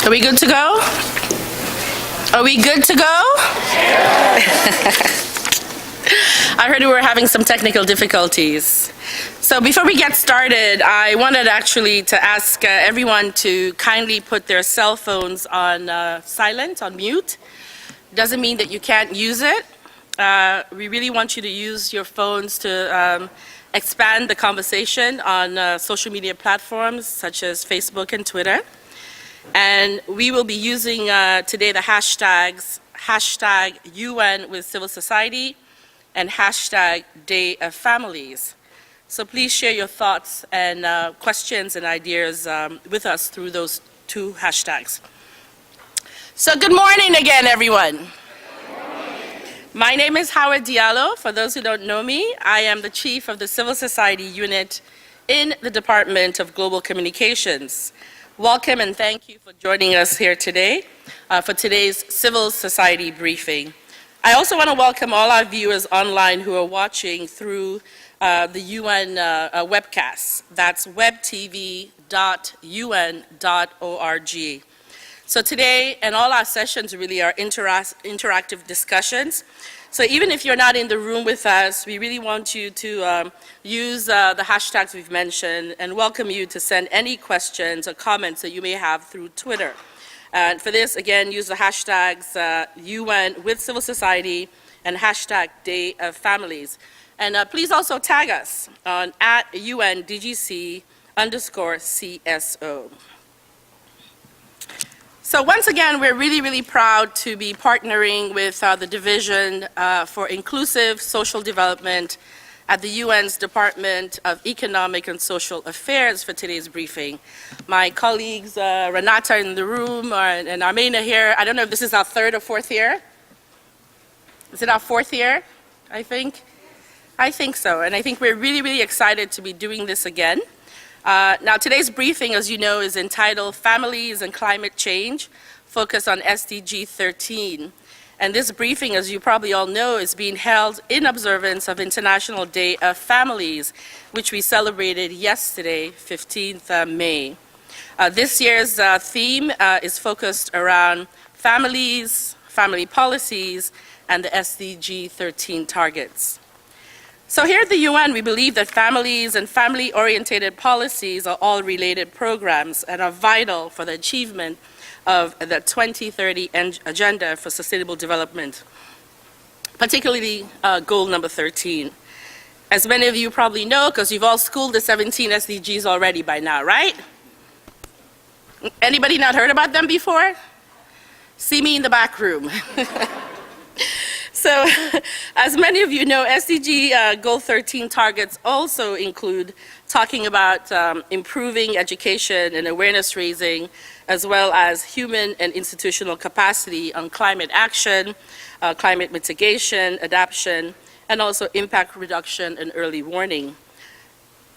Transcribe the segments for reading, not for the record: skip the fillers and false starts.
Are we good to go? Are we good to go? I heard we were having some technical difficulties. So before we get started, I wanted actually to ask everyone to kindly put their cell phones on silent, on mute. Doesn't mean that you can't use it. We really want you to use your phones to expand the conversation on social media platforms such as Facebook and Twitter. And we will be using today the hashtags, hashtag UN with civil society and hashtag Day of Families. So please share your thoughts and questions and ideas with us through those two hashtags. So good morning again, everyone. My name is Howard Diallo. For those who don't know me, I am the chief of the Civil Society Unit in the Department of Global Communications. Welcome and thank you for joining us here today for today's Civil Society briefing. I also want to welcome all our viewers online who are watching through the UN webcast. That's webtv.un.org. So today, and all our sessions really are interactive discussions. So even if you're not in the room with us, we really want you to use the hashtags we've mentioned and welcome you to send any questions or comments that you may have through Twitter. And for this, again, use the hashtags UN with civil society and hashtag Day of Families. And please also tag us on @UNDGC_CSO. So once again, we're really proud to be partnering with the Division for Inclusive Social Development at the UN's Department of Economic and Social Affairs for today's briefing. My colleagues, Renata in the room and Armena here, I don't know if this is our third or fourth year. Is it our fourth year, I think? I think so, and I think we're really excited to be doing this again. Now today's briefing, as you know, is entitled Families and Climate Change, focused on SDG 13. And this briefing, as you probably all know, is being held in observance of International Day of Families, which we celebrated yesterday, 15th May. This year's theme is focused around families, family policies, and the SDG 13 targets. So here at the UN, we believe that families and family-oriented policies are all related programs and are vital for the achievement of the 2030 Agenda for Sustainable Development, particularly goal number 13. As many of you probably know, because you've all schooled the 17 SDGs already by now, right? Anybody not heard about them before? See me in the back room. So, as many of you know, SDG Goal 13 targets also include talking about improving education and awareness raising, as well as human and institutional capacity on climate action, climate mitigation, adaptation, and also impact reduction and early warning.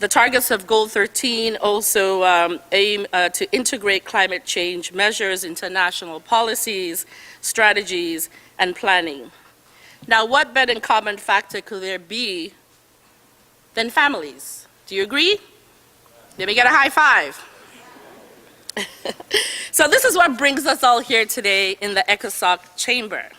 The targets of Goal 13 also aim to integrate climate change measures into national policies, strategies, and planning. Now, what better common factor could there be than families? Do you agree? Let me get a high five. So this is what brings us all here today in the ECOSOC chamber.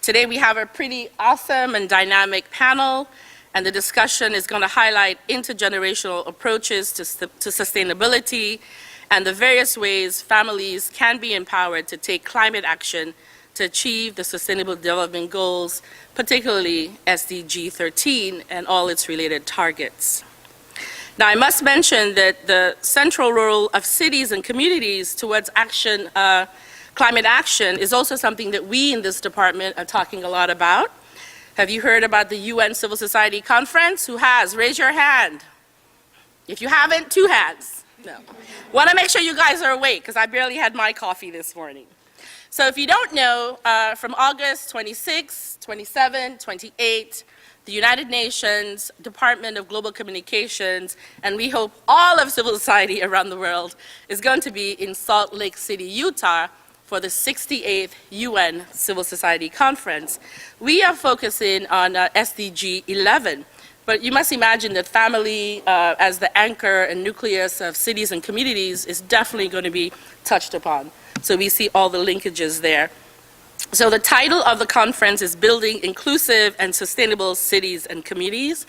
Today we have a pretty awesome and dynamic panel, and the discussion is going to highlight intergenerational approaches to sustainability and the various ways families can be empowered to take climate action to achieve the Sustainable Development Goals, particularly SDG 13 and all its related targets. Now, I must mention that the central role of cities and communities towards action, climate action, is also something that we in this department are talking a lot about. Have you heard about the UN Civil Society Conference? Who has? Raise your hand. If you haven't, 2 hands. No. Want to make sure you guys are awake, because I barely had my coffee this morning. So if you don't know, from August 26, 27, 28, the United Nations Department of Global Communications, and we hope all of civil society around the world, is going to be in Salt Lake City, Utah, for the 68th UN Civil Society Conference. We are focusing on SDG 11, but you must imagine that family as the anchor and nucleus of cities and communities is definitely going to be touched upon. So we see all the linkages there. So the title of the conference is Building Inclusive and Sustainable Cities and Communities.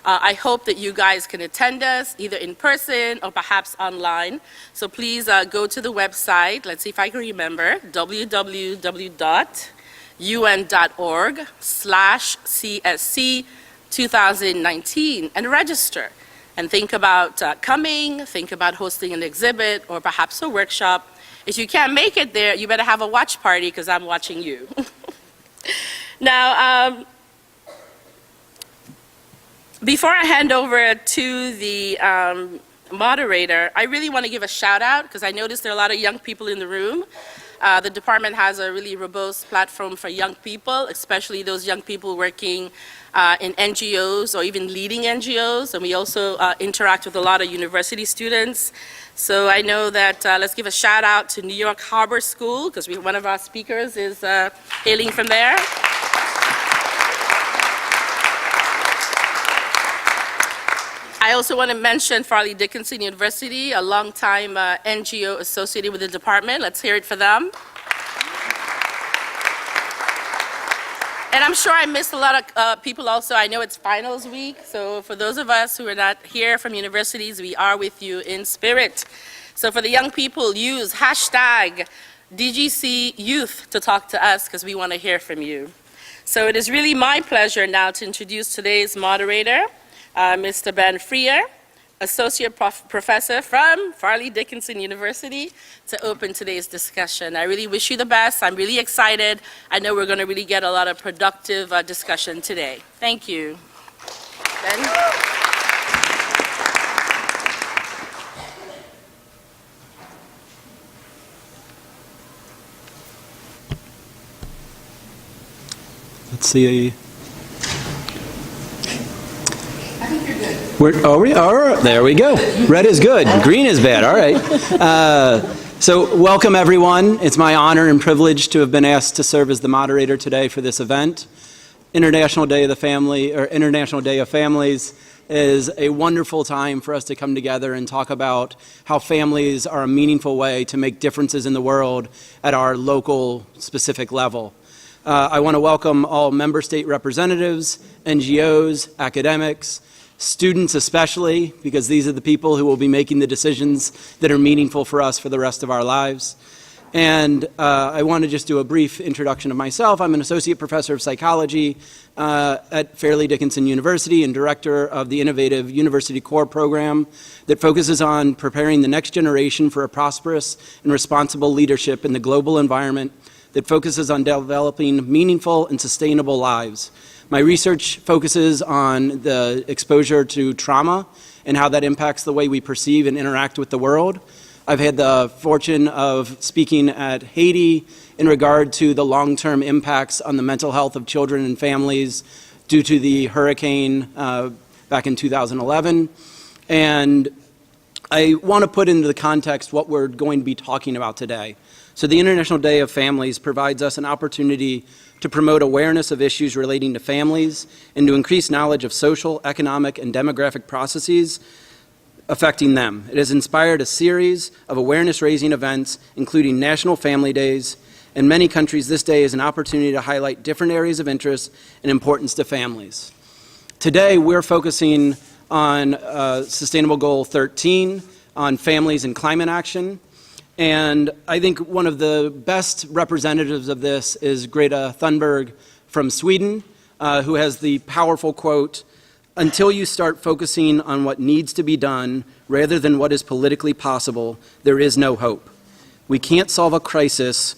I hope that you guys can attend us either in person or perhaps online. So please go to the website. Let's see if I can remember, www.un.org/CSC 2019 and register. And think about coming, think about hosting an exhibit or perhaps a workshop. If you can't make it there, you better have a watch party because I'm watching you. Now, before I hand over to the moderator, I really want to give a shout out because I noticed there are a lot of young people in the room. The department has a really robust platform for young people, especially those young people working in NGOs or even leading NGOs. And we also interact with a lot of university students. So I know that, let's give a shout out to New York Harbor School, because one of our speakers is hailing from there. I also want to mention Farley Dickinson University, a longtime NGO associated with the department. Let's hear it for them. And I'm sure I missed a lot of people also. I know it's finals week, so for those of us who are not here from universities, we are with you in spirit. So for the young people, use hashtag DGC Youth to talk to us because we want to hear from you. So it is really my pleasure now to introduce today's moderator, Mr. Ben Freer, Associate Professor from Farley Dickinson University, to open today's discussion. I really wish you the best. I'm really excited. I know we're going to really get a lot of productive discussion today. Thank you. Ben? Let's see. There we go. Red is good. Green is bad. All right. So welcome, everyone. It's my honor and privilege to have been asked to serve as the moderator today for this event. International Day of the Family, or International Day of Families, is a wonderful time for us to come together and talk about how families are a meaningful way to make differences in the world at our local, specific level. I want to welcome all member state representatives, NGOs, academics, students especially, because these are the people who will be making the decisions that are meaningful for us for the rest of our lives. And I want to just do a brief introduction of myself. I'm an associate professor of psychology at Fairleigh Dickinson University and director of the innovative University Core program that focuses on preparing the next generation for a prosperous and responsible leadership in the global environment that focuses on developing meaningful and sustainable lives. My research focuses on the exposure to trauma and how that impacts the way we perceive and interact with the world. I've had the fortune of speaking at Haiti in regard to the long-term impacts on the mental health of children and families due to the hurricane back in 2011. And I want to put into the context what we're going to be talking about today. So the International Day of Families provides us an opportunity to promote awareness of issues relating to families and to increase knowledge of social, economic, and demographic processes affecting them. It has inspired a series of awareness-raising events, including National Family Days. In many countries, this day is an opportunity to highlight different areas of interest and importance to families. Today, we're focusing on Sustainable Goal 13, on families and climate action. And I think one of the best representatives of this is Greta Thunberg from Sweden, who has the powerful quote, "Until you start focusing on what needs to be done rather than what is politically possible, there is no hope. We can't solve a crisis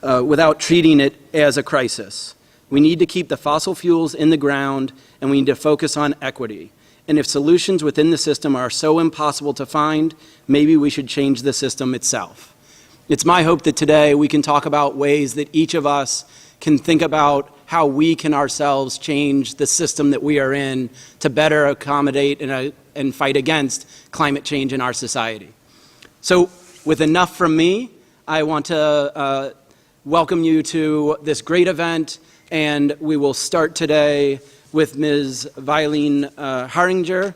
without treating it as a crisis. We need to keep the fossil fuels in the ground, and we need to focus on equity. And if solutions within the system are so impossible to find, maybe we should change the system itself." It's my hope that today we can talk about ways that each of us can think about how we can ourselves change the system that we are in to better accommodate and fight against climate change in our society. So with enough from me, I want to welcome you to this great event, and we will start today with Ms. Veileen Haringer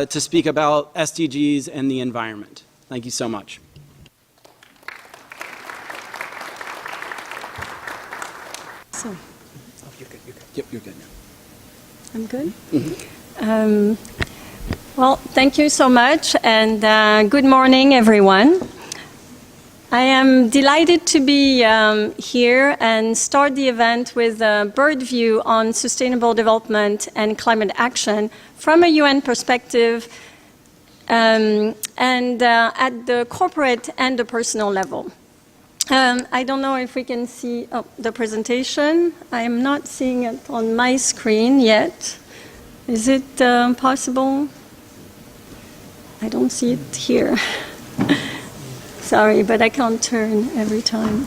to speak about SDGs and the environment. Thank you so much. Oh, you're good, you're good. Yep, you're good now. I'm good? Well, thank you so much, and good morning, everyone. I am delighted to be here and start the event with a bird view on sustainable development and climate action from a UN perspective and at the corporate and the personal level. I don't know if we can see the presentation. I am not seeing it on my screen yet. Is it possible? I don't see it here. Sorry, but I can't turn every time.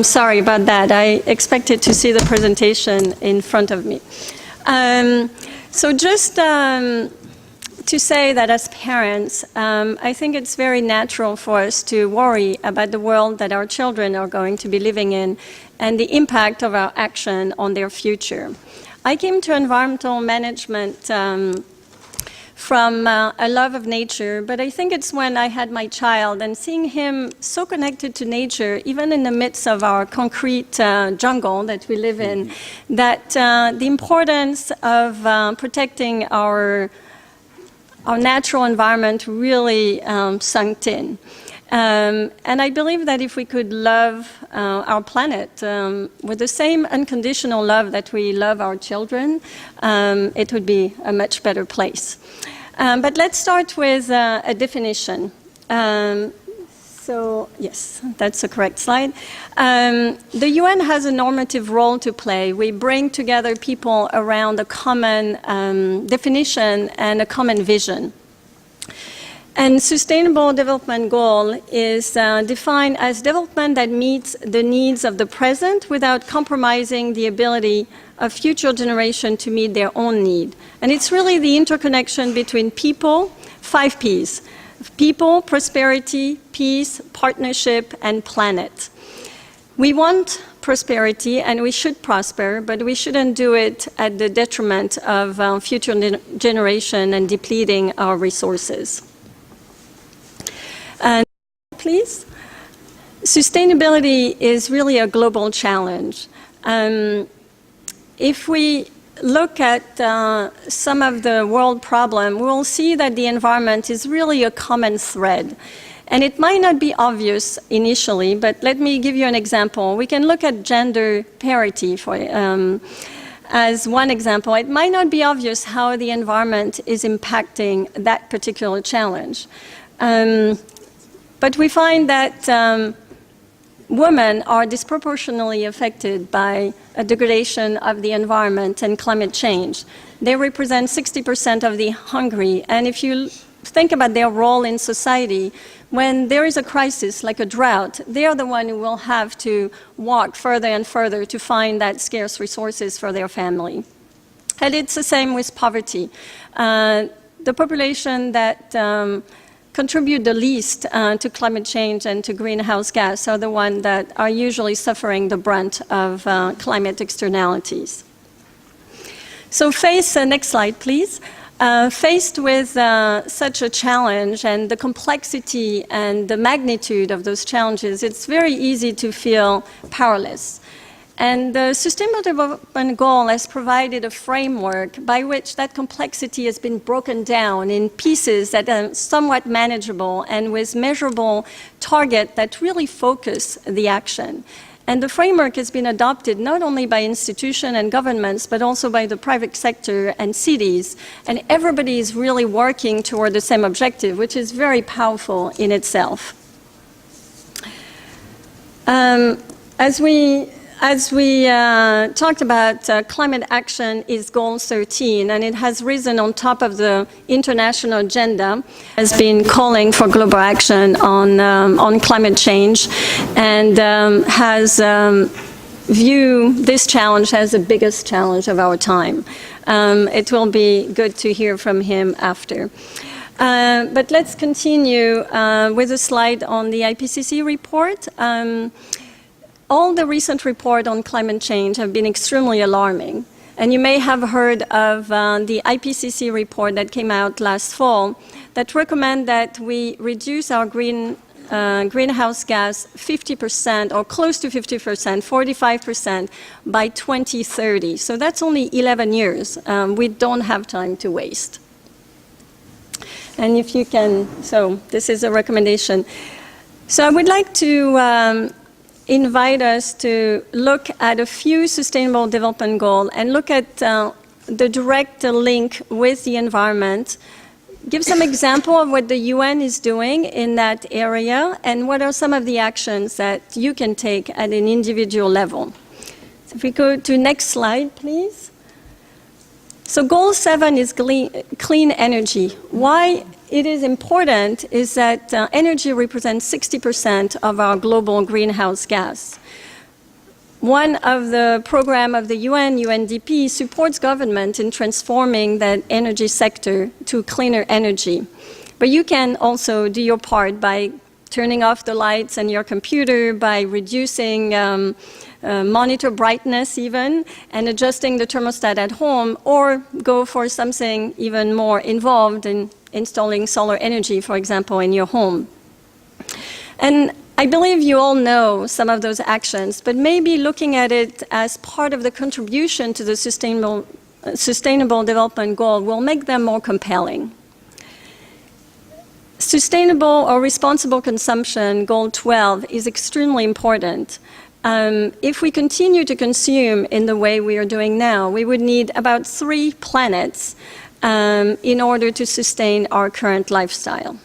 Sorry about that. I expected to see the presentation in front of me. So just to say that as parents, I think it's very natural for us to worry about the world that our children are going to be living in and the impact of our action on their future. I came to environmental management from a love of nature, but I think it's when I had my child and seeing him so connected to nature, even in the midst of our concrete jungle that we live in, that the importance of protecting our natural environment really sunk in. And I believe that if we could love our planet with the same unconditional love that we love our children, it would be a much better place. But let's start with a definition. So, yes, that's the correct slide. The UN has a normative role to play. We bring together people around a common definition and a common vision. And Sustainable Development Goal is defined as development that meets the needs of the present without compromising the ability of future generations to meet their own need. And it's really the interconnection between people, 5 Ps. People, prosperity, peace, partnership, and planet. We want prosperity and we should prosper, but we shouldn't do it at the detriment of future generation and depleting our resources. And please. Sustainability is really a global challenge. If we look at some of the world problem, we'll see that the environment is really a common thread. And it might not be obvious initially, but let me give you an example. We can look at gender parity as one example. It might not be obvious how the environment is impacting that particular challenge. But we find that women are disproportionately affected by a degradation of the environment and climate change. They represent 60% of the hungry, and if you think about their role in society, when there is a crisis like a drought, they are the one who will have to walk further and further to find that scarce resources for their family. And it's the same with poverty. The population that contribute the least to climate change and to greenhouse gas are the ones that are usually suffering the brunt of climate externalities. So next slide please. Faced with such a challenge and the complexity and the magnitude of those challenges, it's very easy to feel powerless. And the Sustainable Development Goal has provided a framework by which that complexity has been broken down in pieces that are somewhat manageable and with measurable targets that really focus the action. And the framework has been adopted not only by institutions and governments, but also by the private sector and cities. And everybody is really working toward the same objective, which is very powerful in itself. As we talked about, climate action is goal 13, and it has risen on top of the international agenda, has been calling for global action on climate change, and has viewed this challenge as the biggest challenge of our time. It will be good to hear from him after. But let's continue with a slide on the IPCC report. All the recent reports on climate change have been extremely alarming. And you may have heard of the IPCC report that came out last fall that recommend that we reduce our greenhouse gas 50% or close to 50%, 45% by 2030. So that's only 11 years. We don't have time to waste. And if you can, so this is a recommendation. So I would like to invite us to look at a few sustainable development goals and look at the direct link with the environment, give some example of what the UN is doing in that area, and what are some of the actions that you can take at an individual level. So if we go to next slide, please. So goal 7 is clean energy. Why it is important is that energy represents 60% of our global greenhouse gas. One of the program of the UN, UNDP, supports government in transforming that energy sector to cleaner energy. But you can also do your part by turning off the lights on your computer, by reducing monitor brightness even, and adjusting the thermostat at home, or go for something even more involved in installing solar energy, for example, in your home. And I believe you all know some of those actions, but maybe looking at it as part of the contribution to the sustainable development goal will make them more compelling. Sustainable or responsible consumption, goal 12, is extremely important. If we continue to consume in the way we are doing now, we would need about 3 planets in order to sustain our current lifestyle.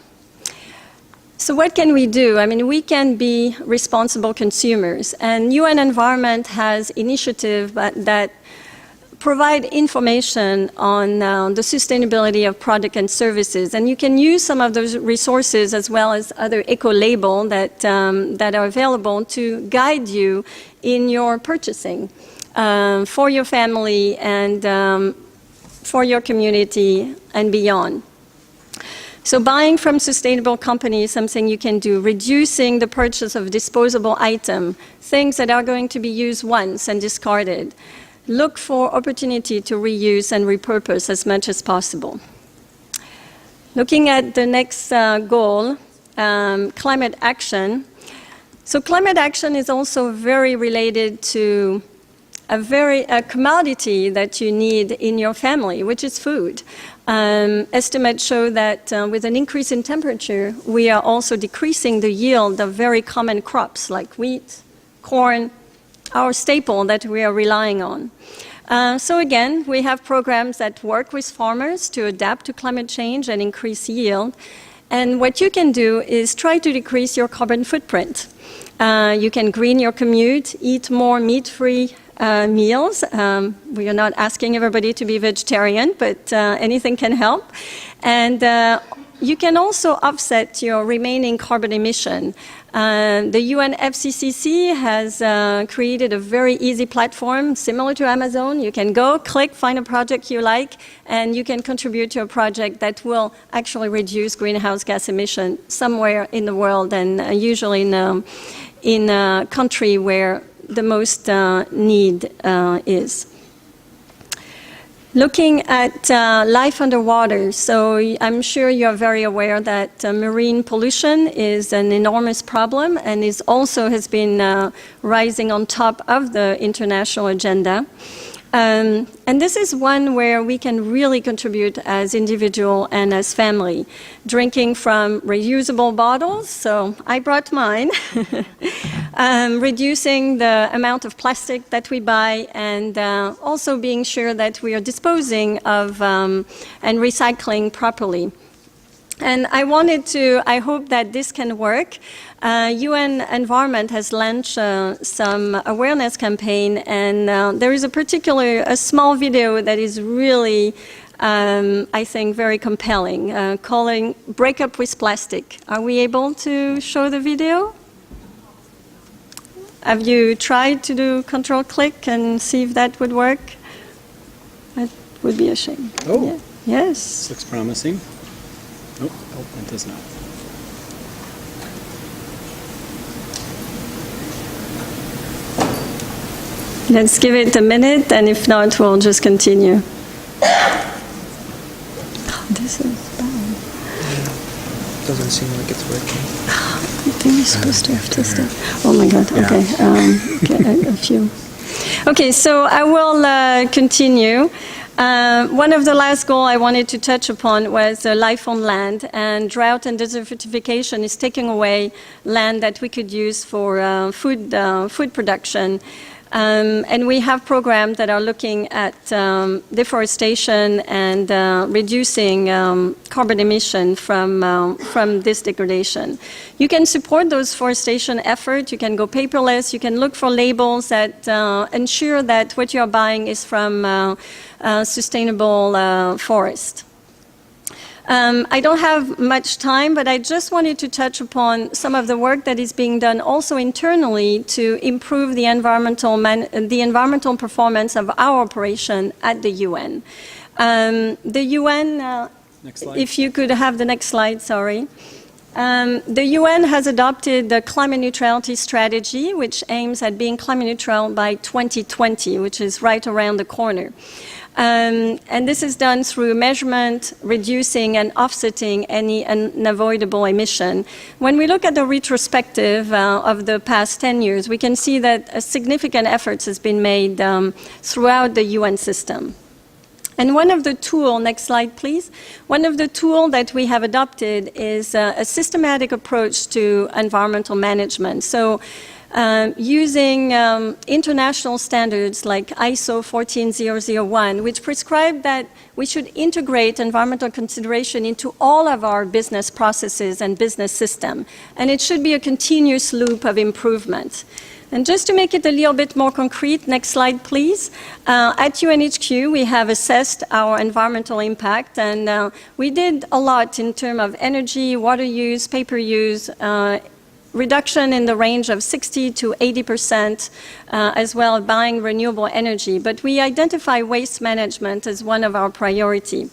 So what can we do? I mean, we can be responsible consumers, and UN Environment has initiatives that provide information on the sustainability of product and services, and you can use some of those resources as well as other eco-labels that are available to guide you in your purchasing for your family and for your community and beyond. So buying from sustainable companies is something you can do, reducing the purchase of disposable items, things that are going to be used once and discarded. Look for opportunity to reuse and repurpose as much as possible. Looking at the next goal, climate action. So climate action is also very related to a commodity that you need in your family, which is food. Estimates show that with an increase in temperature, we are also decreasing the yield of very common crops like wheat, corn, our staple that we are relying on. So again, we have programs that work with farmers to adapt to climate change and increase yield. And what you can do is try to decrease your carbon footprint. You can green your commute, eat more meat-free meals. We are not asking everybody to be vegetarian, but anything can help. And you can also offset your remaining carbon emission. The UN FCCC has created a very easy platform similar to Amazon. You can go, click, find a project you like, and you can contribute to a project that will actually reduce greenhouse gas emission somewhere in the world, and usually in a country where the most need is. Looking at life underwater, so I'm sure you're very aware that marine pollution is an enormous problem and has been rising on top of the international agenda. And this is one where we can really contribute as individual and as family. Drinking from reusable bottles, so I brought mine. Reducing the amount of plastic that we buy, and also being sure that we are disposing of and recycling properly. And I hope that this can work. UN Environment has launched some awareness campaign, and there is a small video that is really, I think, very compelling, calling Break Up with Plastic. Are we able to show the video? Have you tried to do Control-click and see if that would work? That would be a shame. Oh, yeah. Yes. This looks promising. Nope, it does not. Let's give it a minute, and if not, we'll just continue. Oh, this is bad. Doesn't seem like it's working. I think you're supposed to have tested. Oh my God, okay. Okay, a few. Okay, so I will continue. One of the last goals I wanted to touch upon was life on land, and drought and desertification is taking away land that we could use for food production. And we have programs that are looking at deforestation and reducing carbon emission from this degradation. You can support those forestation efforts. You can go paperless. You can look for labels that ensure that what you're buying is from sustainable forest. I don't have much time, but I just wanted to touch upon some of the work that is being done also internally to improve the environmental performance of our operation at the UN. The UN, Next slide. if you could have the next slide, sorry. The UN has adopted the climate neutrality strategy, which aims at being climate neutral by 2020, which is right around the corner. And this is done through measurement, reducing and offsetting any unavoidable emission. When we look at the retrospective of the past 10 years, we can see that a significant effort has been made throughout the UN system. And one of the tools, next slide please, one of the tools that we have adopted is a systematic approach to environmental management. So using international standards like ISO 14001, which prescribe that we should integrate environmental consideration into all of our business processes and business system. And it should be a continuous loop of improvement. And just to make it a little bit more concrete, next slide, please. At UNHQ, we have assessed our environmental impact, and we did a lot in terms of energy, water use, paper use, reduction in the range of 60 to 80%, as well as buying renewable energy. But we identify waste management as one of our priority.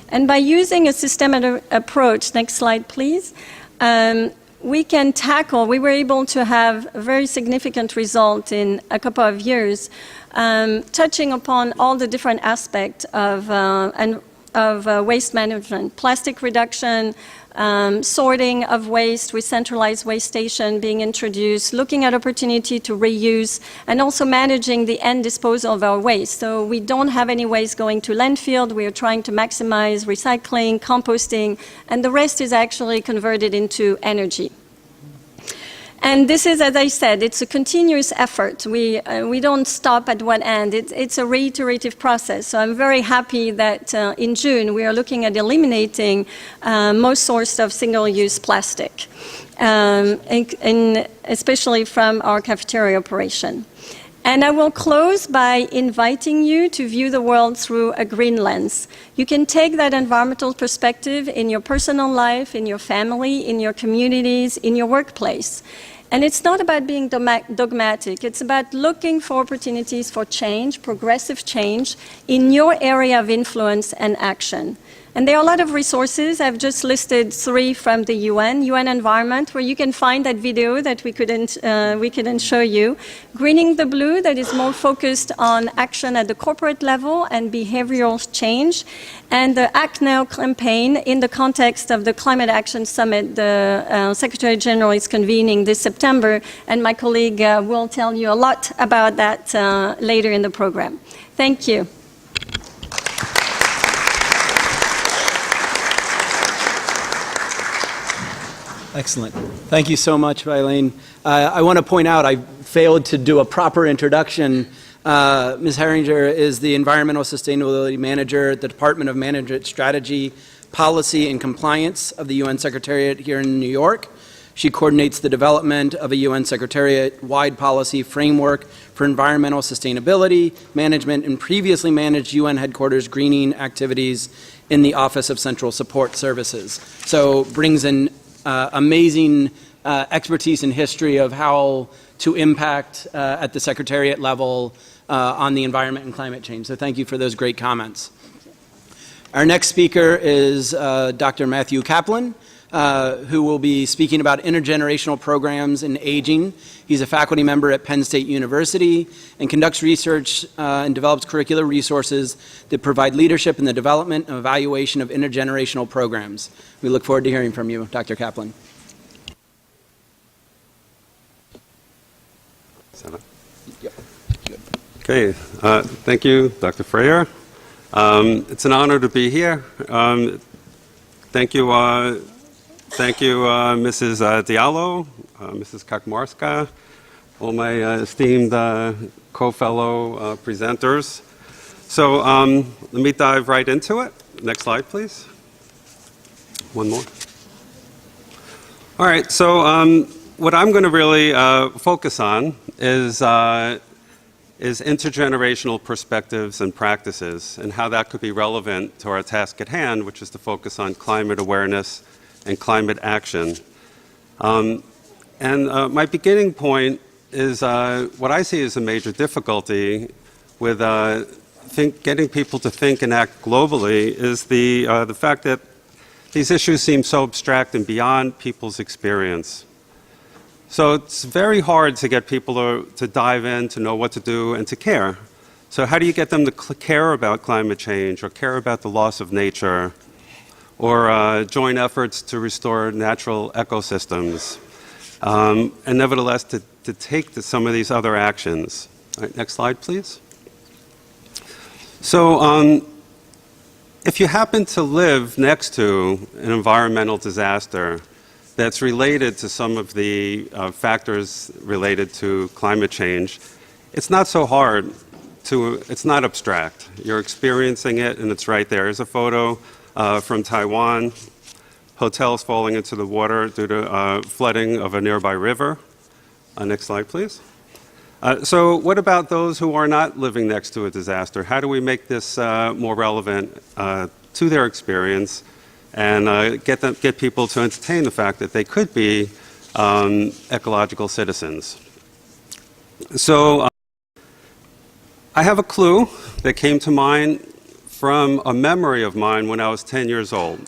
And by using a systematic approach, next slide, please, we were able to have a very significant result in a couple of years, touching upon all the different aspects of waste management, plastic reduction, sorting of waste with centralized waste station being introduced, looking at opportunity to reuse, and also managing the end disposal of our waste. So we don't have any waste going to landfill. We are trying to maximize recycling, composting, and the rest is actually converted into energy. And this is, as I said, it's a continuous effort. We don't stop at one end. It's a reiterative process. So I'm very happy that in June we are looking at eliminating most sources of single-use plastic, especially from our cafeteria operation. And I will close by inviting you to view the world through a green lens. You can take that environmental perspective in your personal life, in your family, in your communities, in your workplace. And it's not about being dogmatic. It's about looking for opportunities for change, progressive change, in your area of influence and action. And there are a lot of resources. I've just listed 3 from the UN Environment, where you can find that video that we couldn't show you. Greening the Blue, that is more focused on action at the corporate level and behavioral change. And the Act Now campaign in the context of the Climate Action Summit the Secretary General is convening this September. And my colleague will tell you a lot about that later in the program. Thank you. Excellent. Thank you so much, Eileen. I want to point out I failed to do a proper introduction. Ms. Herringer is the Environmental Sustainability Manager at the Department of Management Strategy, Policy, and Compliance of the UN Secretariat here in New York. She coordinates the development of a UN Secretariat-wide policy framework for environmental sustainability management and previously managed UN headquarters greening activities in the Office of Central Support Services. So brings in amazing expertise and history of how to impact at the Secretariat level on the environment and climate change. So thank you for those great comments. Our next speaker is Dr. Matthew Kaplan, who will be speaking about intergenerational programs in aging. He's a faculty member at Penn State University and conducts research and develops curricular resources that provide leadership in the development and evaluation of intergenerational programs. We look forward to hearing from you, Dr. Kaplan. Okay, thank you, Dr. Freyer. It's an honor to be here. Thank you, Mrs. Diallo, Mrs. Kakmarska, all my esteemed co-fellow presenters. So let me dive right into it. Next slide, please. One more. All right, so what I'm going to really focus on is intergenerational perspectives and practices and how that could be relevant to our task at hand, which is to focus on climate awareness and climate action. My beginning point is what I see as a major difficulty with getting people to think and act globally is the fact that these issues seem so abstract and beyond people's experience. So it's very hard to get people to dive in, to know what to do, and to care. So how do you get them to care about climate change or care about the loss of nature or join efforts to restore natural ecosystems and nevertheless to take some of these other actions? All right, next slide, please. So if you happen to live next to an environmental disaster that's related to some of the factors related to climate change, it's not so hard it's not abstract. You're experiencing it and it's right there. Here's a photo from Taiwan, hotels falling into the water due to flooding of a nearby river. Next slide, please. So what about those who are not living next to a disaster? How do we make this more relevant to their experience and get people to entertain the fact that they could be ecological citizens? So I have a clue that came to mind from a memory of mine when I was 10 years old.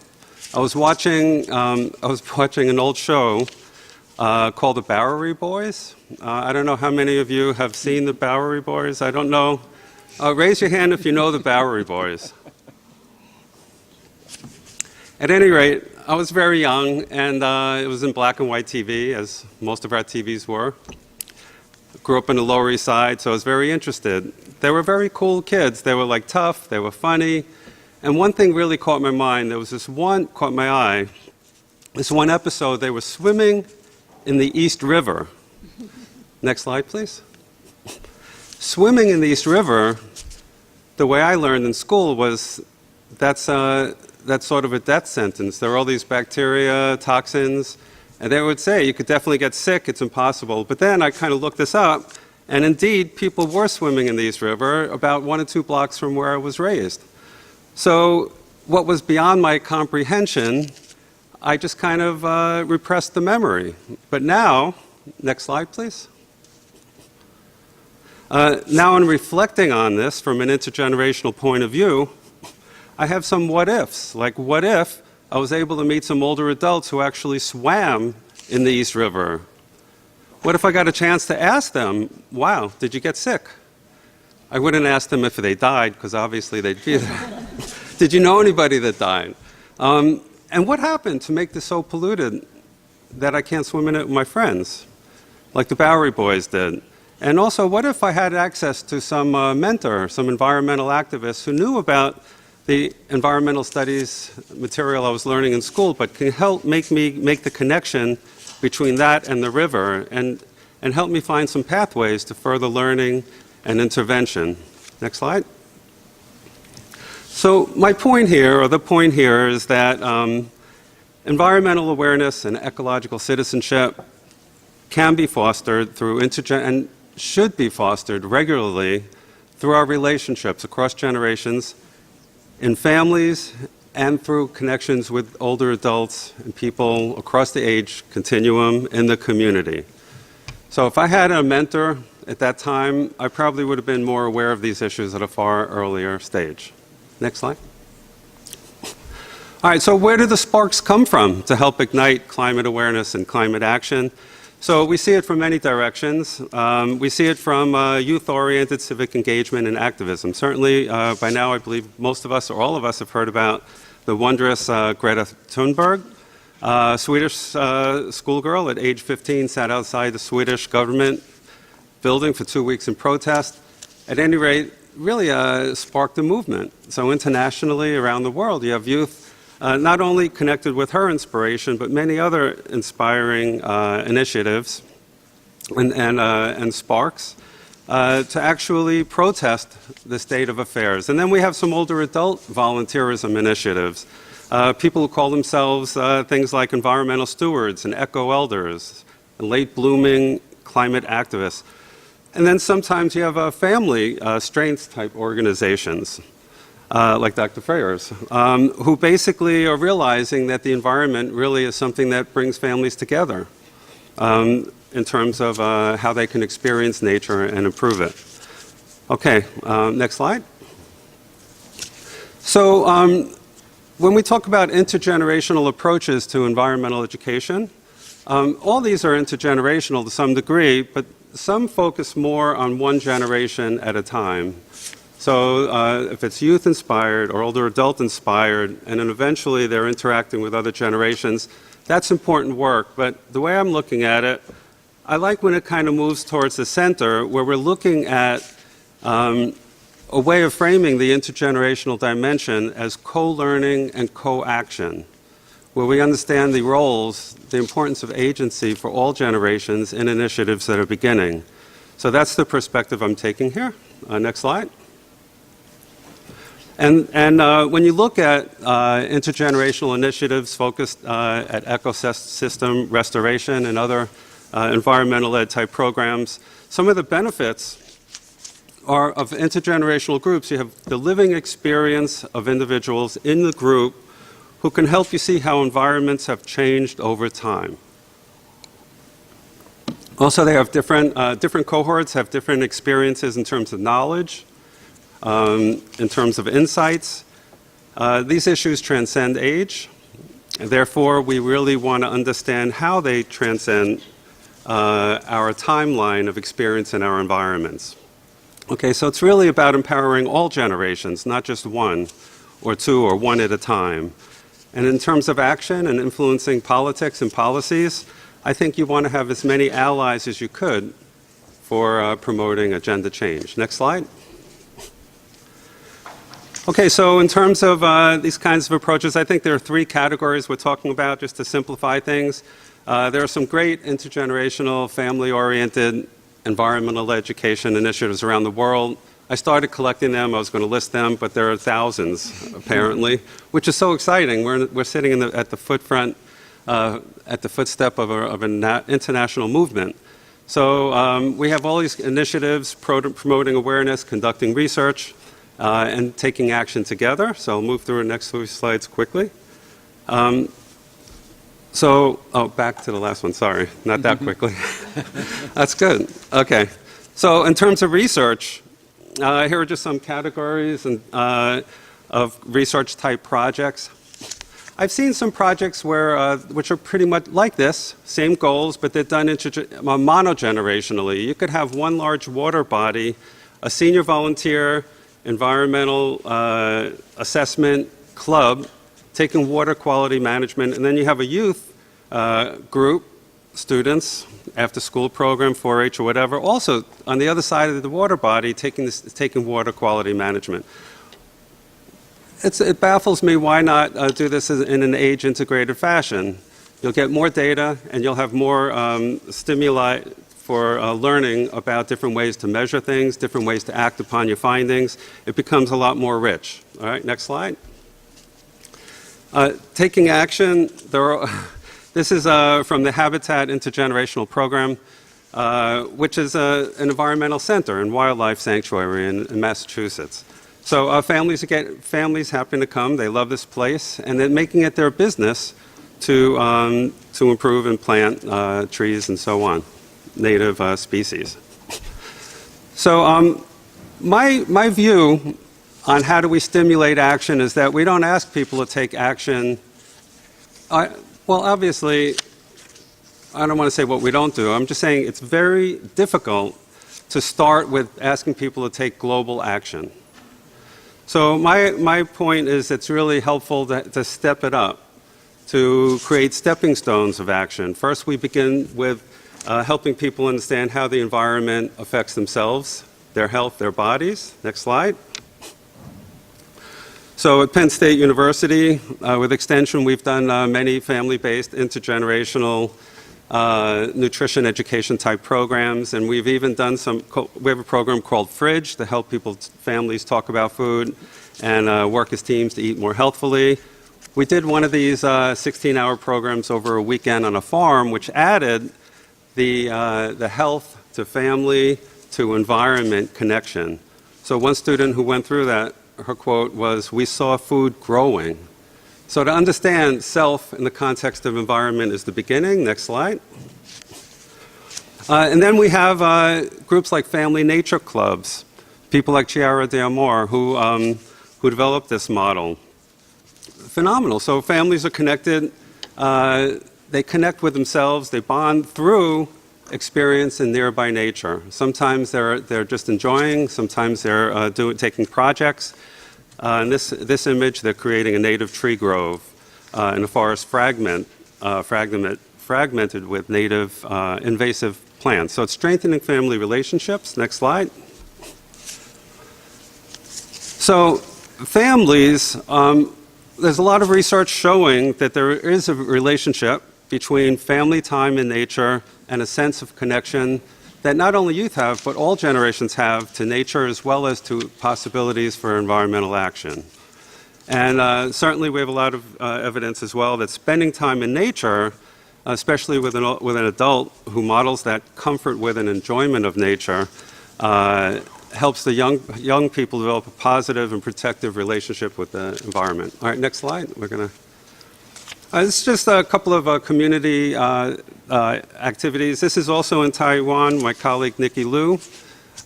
I was watching an old show called The Bowery Boys. I don't know how many of you have seen The Bowery Boys. I don't know. Raise your hand if you know The Bowery Boys. At any rate, I was very young, and it was in black and white TV, as most of our TVs were. Grew up in the Lower East Side, so I was very interested. They were very cool kids. They were like tough, they were funny. And one thing really caught my mind. There was caught my eye. This one episode, they were swimming in the East River. Next slide, please. Swimming in the East River, the way I learned in school was that's sort of a death sentence. There are all these bacteria, toxins, and they would say you could definitely get sick, it's impossible. But then I kind of looked this up, and indeed people were swimming in the East River about 1 or 2 blocks from where I was raised. So what was beyond my comprehension, I just kind of repressed the memory. But now, next slide, please. Now in reflecting on this from an intergenerational point of view, I have some what ifs. Like, what if I was able to meet some older adults who actually swam in the East River? What if I got a chance to ask them, wow, did you get sick? I wouldn't ask them if they died, because obviously they'd be there. Did you know anybody that died? And what happened to make this so polluted that I can't swim in it with my friends, like the Bowery Boys did? And also, what if I had access to some mentor, some environmental activist who knew about the environmental studies material I was learning in school, but can help make me make the connection between that and the river and help me find some pathways to further learning and intervention. Next slide. So my point here, or the point here, is that environmental awareness and ecological citizenship can be fostered through and should be fostered regularly through our relationships across generations, in families, and through connections with older adults and people across the age continuum in the community. So if I had a mentor at that time, I probably would have been more aware of these issues at a far earlier stage. Next slide. All right, so where do the sparks come from to help ignite climate awareness and climate action? So we see it from many directions. We see it from youth-oriented civic engagement and activism. Certainly, by now, I believe most of us or all of us have heard about the wondrous Greta Thunberg, Swedish schoolgirl at age 15 sat outside the Swedish government building for 2 weeks in protest. At any rate, really sparked a movement. So internationally, around the world, you have youth not only connected with her inspiration, but many other inspiring initiatives and sparks to actually protest the state of affairs. And then we have some older adult volunteerism initiatives. People who call themselves things like environmental stewards and eco-elders, and late-blooming climate activists. And then sometimes you have family strength-type organizations. Like Dr. Freyer's, who basically are realizing that the environment really is something that brings families together in terms of how they can experience nature and improve it. Okay, next slide. So when we talk about intergenerational approaches to environmental education, all these are intergenerational to some degree, but some focus more on one generation at a time. So if it's youth-inspired or older adult-inspired, and then eventually they're interacting with other generations, that's important work. But the way I'm looking at it, I like when it kind of moves towards the center, where we're looking at a way of framing the intergenerational dimension as co-learning and co-action, where we understand the roles, the importance of agency for all generations in initiatives that are beginning. So that's the perspective I'm taking here. Next slide. And when you look at intergenerational initiatives focused at ecosystem restoration and other environmental-ed type programs, some of the benefits are of intergenerational groups. You have the living experience of individuals in the group who can help you see how environments have changed over time. Also, they have different cohorts have different experiences in terms of knowledge, in terms of insights. These issues transcend age, and therefore we really want to understand how they transcend our timeline of experience in our environments. Okay, so it's really about empowering all generations, not just one or two or one at a time. And in terms of action and influencing politics and policies, I think you want to have as many allies as you could for promoting agenda change. Next slide. Okay, so in terms of these kinds of approaches, I think there are three categories we're talking about, just to simplify things. There are some great intergenerational, family-oriented, environmental education initiatives around the world. I started collecting them. I was going to list them, but there are thousands, apparently, which is so exciting. We're sitting at the footstep of an international movement. So we have all these initiatives promoting awareness, conducting research, and taking action together. So I'll move through the next few slides quickly. Back to the last one, sorry, not that quickly. That's good. Okay. So in terms of research, here are just some categories of research-type projects. I've seen some projects which are pretty much like this, same goals, but they're done monogenerationally. You could have one large water body, a senior volunteer, environmental assessment club taking water quality management, and then you have a youth group, students, after-school program, 4-H or whatever, also on the other side of the water body taking water quality management. It baffles me why not do this in an age-integrated fashion. You'll get more data and you'll have more stimuli for learning about different ways to measure things, different ways to act upon your findings. It becomes a lot more rich. All right, next slide. Taking action, this is from the Habitat Intergenerational Program, which is an environmental center and wildlife sanctuary in Massachusetts. So families happen to come, they love this place, and they're making it their business to improve and plant trees and so on, native species. So my view on how do we stimulate action is that we don't ask people to take action. Well, obviously, I don't want to say what we don't do. I'm just saying it's very difficult to start with asking people to take global action. So my point is it's really helpful to step it up, to create stepping stones of action. First, we begin with helping people understand how the environment affects themselves, their health, their bodies. Next slide. So at Penn State University, with Extension, we've done many family-based, intergenerational nutrition education type programs, and we've even done we have a program called Fridge to help families talk about food and work as teams to eat more healthfully. We did one of these 16-hour programs over a weekend on a farm, which added the health to family to environment connection. So one student who went through that, her quote was, "We saw food growing." So to understand self in the context of environment is the beginning. Next slide. And then we have groups like family nature clubs, people like Chiara D'Amore who developed this model. Phenomenal. So families are connected. They connect with themselves. They bond through experience in nearby nature. Sometimes they're just enjoying. Sometimes they're taking projects. In this image, they're creating a native tree grove in a forest fragmented with native invasive plants. So it's strengthening family relationships. Next slide. So families, there's a lot of research showing that there is a relationship between family time in nature and a sense of connection that not only youth have, but all generations have to nature as well as to possibilities for environmental action. And certainly we have a lot of evidence as well that spending time in nature, especially with an adult who models that comfort with and enjoyment of nature, helps the young people develop a positive and protective relationship with the environment. All right, next slide. This is just a couple of community activities. This is also in Taiwan, my colleague Nikki Liu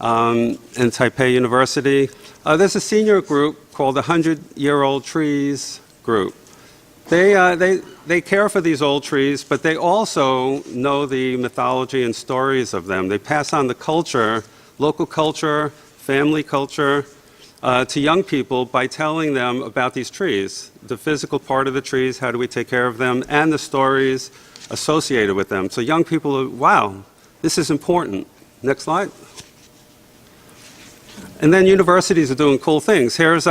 in Taipei University. There's a senior group called the 100-Year-Old Trees Group. They care for these old trees, but they also know the mythology and stories of them. They pass on the culture, local culture, family culture, to young people by telling them about these trees, the physical part of the trees, how do we take care of them, and the stories associated with them. So young people are, wow, this is important. Next slide. And then universities are doing cool things. Here's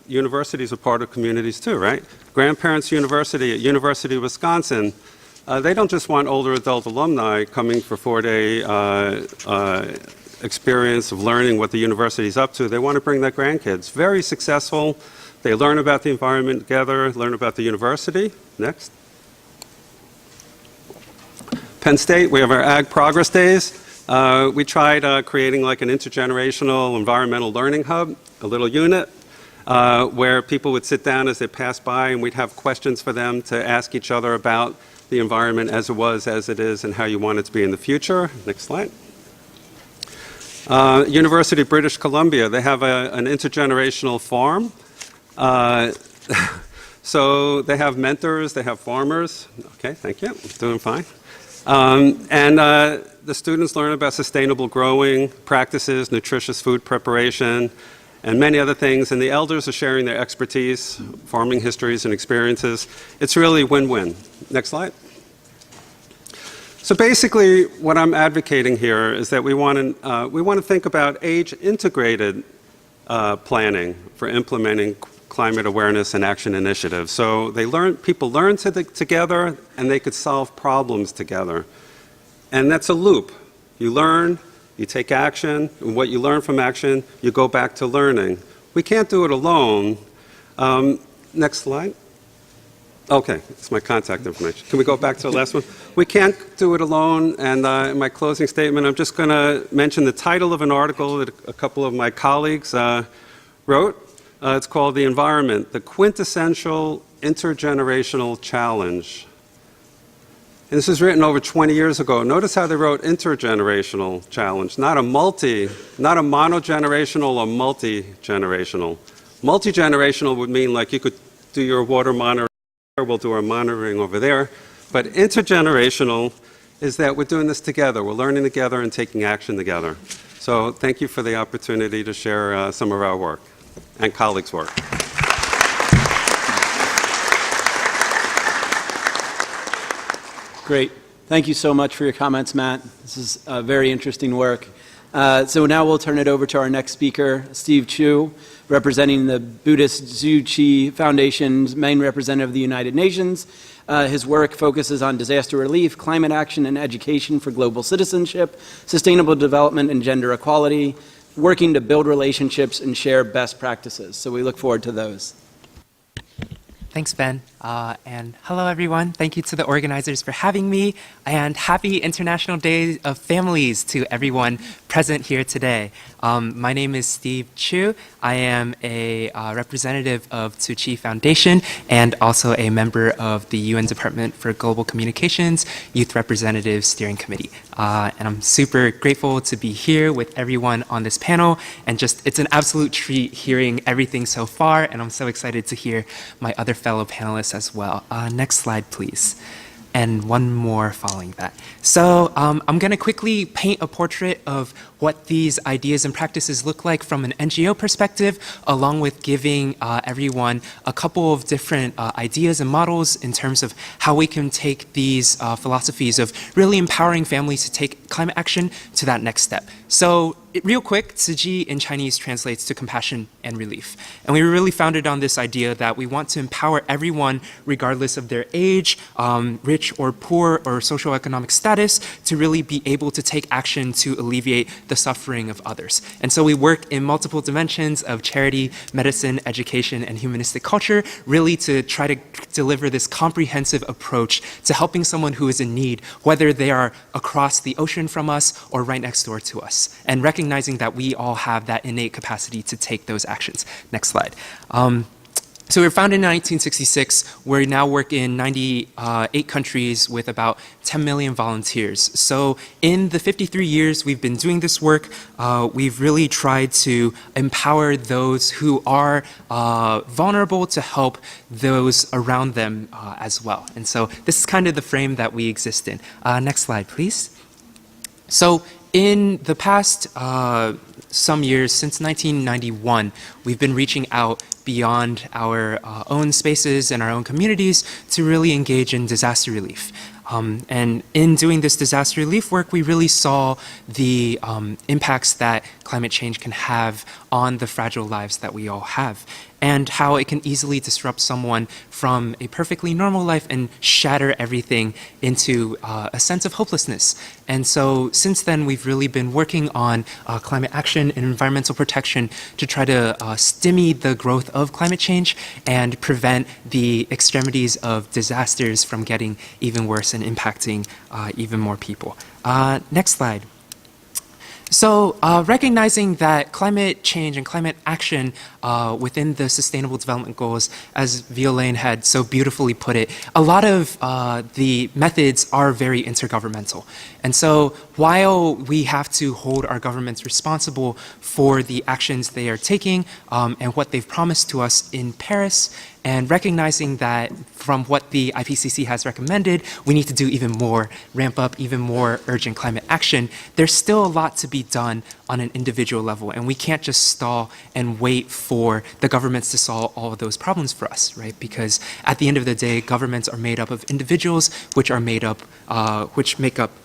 universities are part of communities too, right? Grandparents University at University of Wisconsin, they don't just want older adult alumni coming for 4-day experience of learning what the university is up to. They want to bring their grandkids. Very successful. They learn about the environment together, learn about the university. Next. Penn State, we have our Ag Progress Days. We tried creating like an intergenerational environmental learning hub, a little unit, where people would sit down as they passed by and we'd have questions for them to ask each other about the environment as it was, as it is, and how you want it to be in the future. Next slide. University of British Columbia, they have an intergenerational farm. So they have mentors, they have farmers. Okay, thank you, doing fine. And the students learn about sustainable growing practices, nutritious food preparation, and many other things. And the elders are sharing their expertise, farming histories and experiences. It's really win-win. Next slide. So basically, what I'm advocating here is that we want to think about age-integrated planning for implementing climate awareness and action initiatives. So people learn together, and they could solve problems together. And that's a loop. You learn, you take action, and what you learn from action, you go back to learning. We can't do it alone. Next slide. Okay, it's my contact information. Can we go back to the last one? We can't do it alone, and in my closing statement, I'm just going to mention the title of an article that a couple of my colleagues wrote. It's called The Environment, the Quintessential Intergenerational Challenge. And this was written over 20 years ago. Notice how they wrote intergenerational challenge, not a monogenerational or multi-generational. Multi-generational would mean like you could do your water monitoring, we'll do our monitoring over there. But intergenerational is that we're doing this together. We're learning together and taking action together. So thank you for the opportunity to share some of our work and colleagues' work. Great. Thank you so much for your comments, Matt. This is very interesting work. So now we'll turn it over to our next speaker, Steve Chu, representing the Buddhist Tzu Chi Foundation's main representative of the United Nations. His work focuses on disaster relief, climate action, and education for global citizenship, sustainable development, and gender equality, working to build relationships and share best practices. So we look forward to those. Thanks, Ben. And hello, everyone. Thank you to the organizers for having me, and happy International Day of Families to everyone present here today. My name is Steve Chu. I am a representative of Tzu Chi Foundation and also a member of the UN Department for Global Communications Youth Representative Steering Committee. And I'm super grateful to be here with everyone on this panel, and just it's an absolute treat hearing everything so far, and I'm so excited to hear my other fellow panelists as well. Next slide, please. And one more following that. So I'm going to quickly paint a portrait of what these ideas and practices look like from an NGO perspective, along with giving everyone a couple of different ideas and models in terms of how we can take these philosophies of really empowering families to take climate action to that next step. So real quick, Tzu Chi in Chinese translates to compassion and relief. And we were really founded on this idea that we want to empower everyone, regardless of their age, rich or poor, or socioeconomic status, to really be able to take action to alleviate the suffering of others. And so we work in multiple dimensions of charity, medicine, education, and humanistic culture, really to try to deliver this comprehensive approach to helping someone who is in need, whether they are across the ocean from us or right next door to us, and recognizing that we all have that innate capacity to take those actions. Next slide. So we were founded in 1966. We now work in 98 countries with about 10 million volunteers. So in the 53 years we've been doing this work, we've really tried to empower those who are vulnerable to help those around them as well. And so this is kind of the frame that we exist in. Next slide, please. So in the past some years, since 1991, we've been reaching out beyond our own spaces and our own communities to really engage in disaster relief. And in doing this disaster relief work, we really saw the impacts that climate change can have on the fragile lives that we all have, and how it can easily disrupt someone from a perfectly normal life and shatter everything into a sense of hopelessness. And so since then, we've really been working on climate action and environmental protection to try to stymie the growth of climate change and prevent the extremities of disasters from getting even worse and impacting even more people. Next slide. So recognizing that climate change and climate action within the Sustainable Development Goals, as Violaine had so beautifully put it, a lot of the methods are very intergovernmental. And so while we have to hold our governments responsible for the actions they are taking and what they've promised to us in Paris, and recognizing that from what the IPCC has recommended, we need to do even more, ramp up even more urgent climate action, there's still a lot to be done on an individual level, and we can't just stall and wait for the governments to solve all of those problems for us, right? Because at the end of the day, governments are made up of individuals, which make up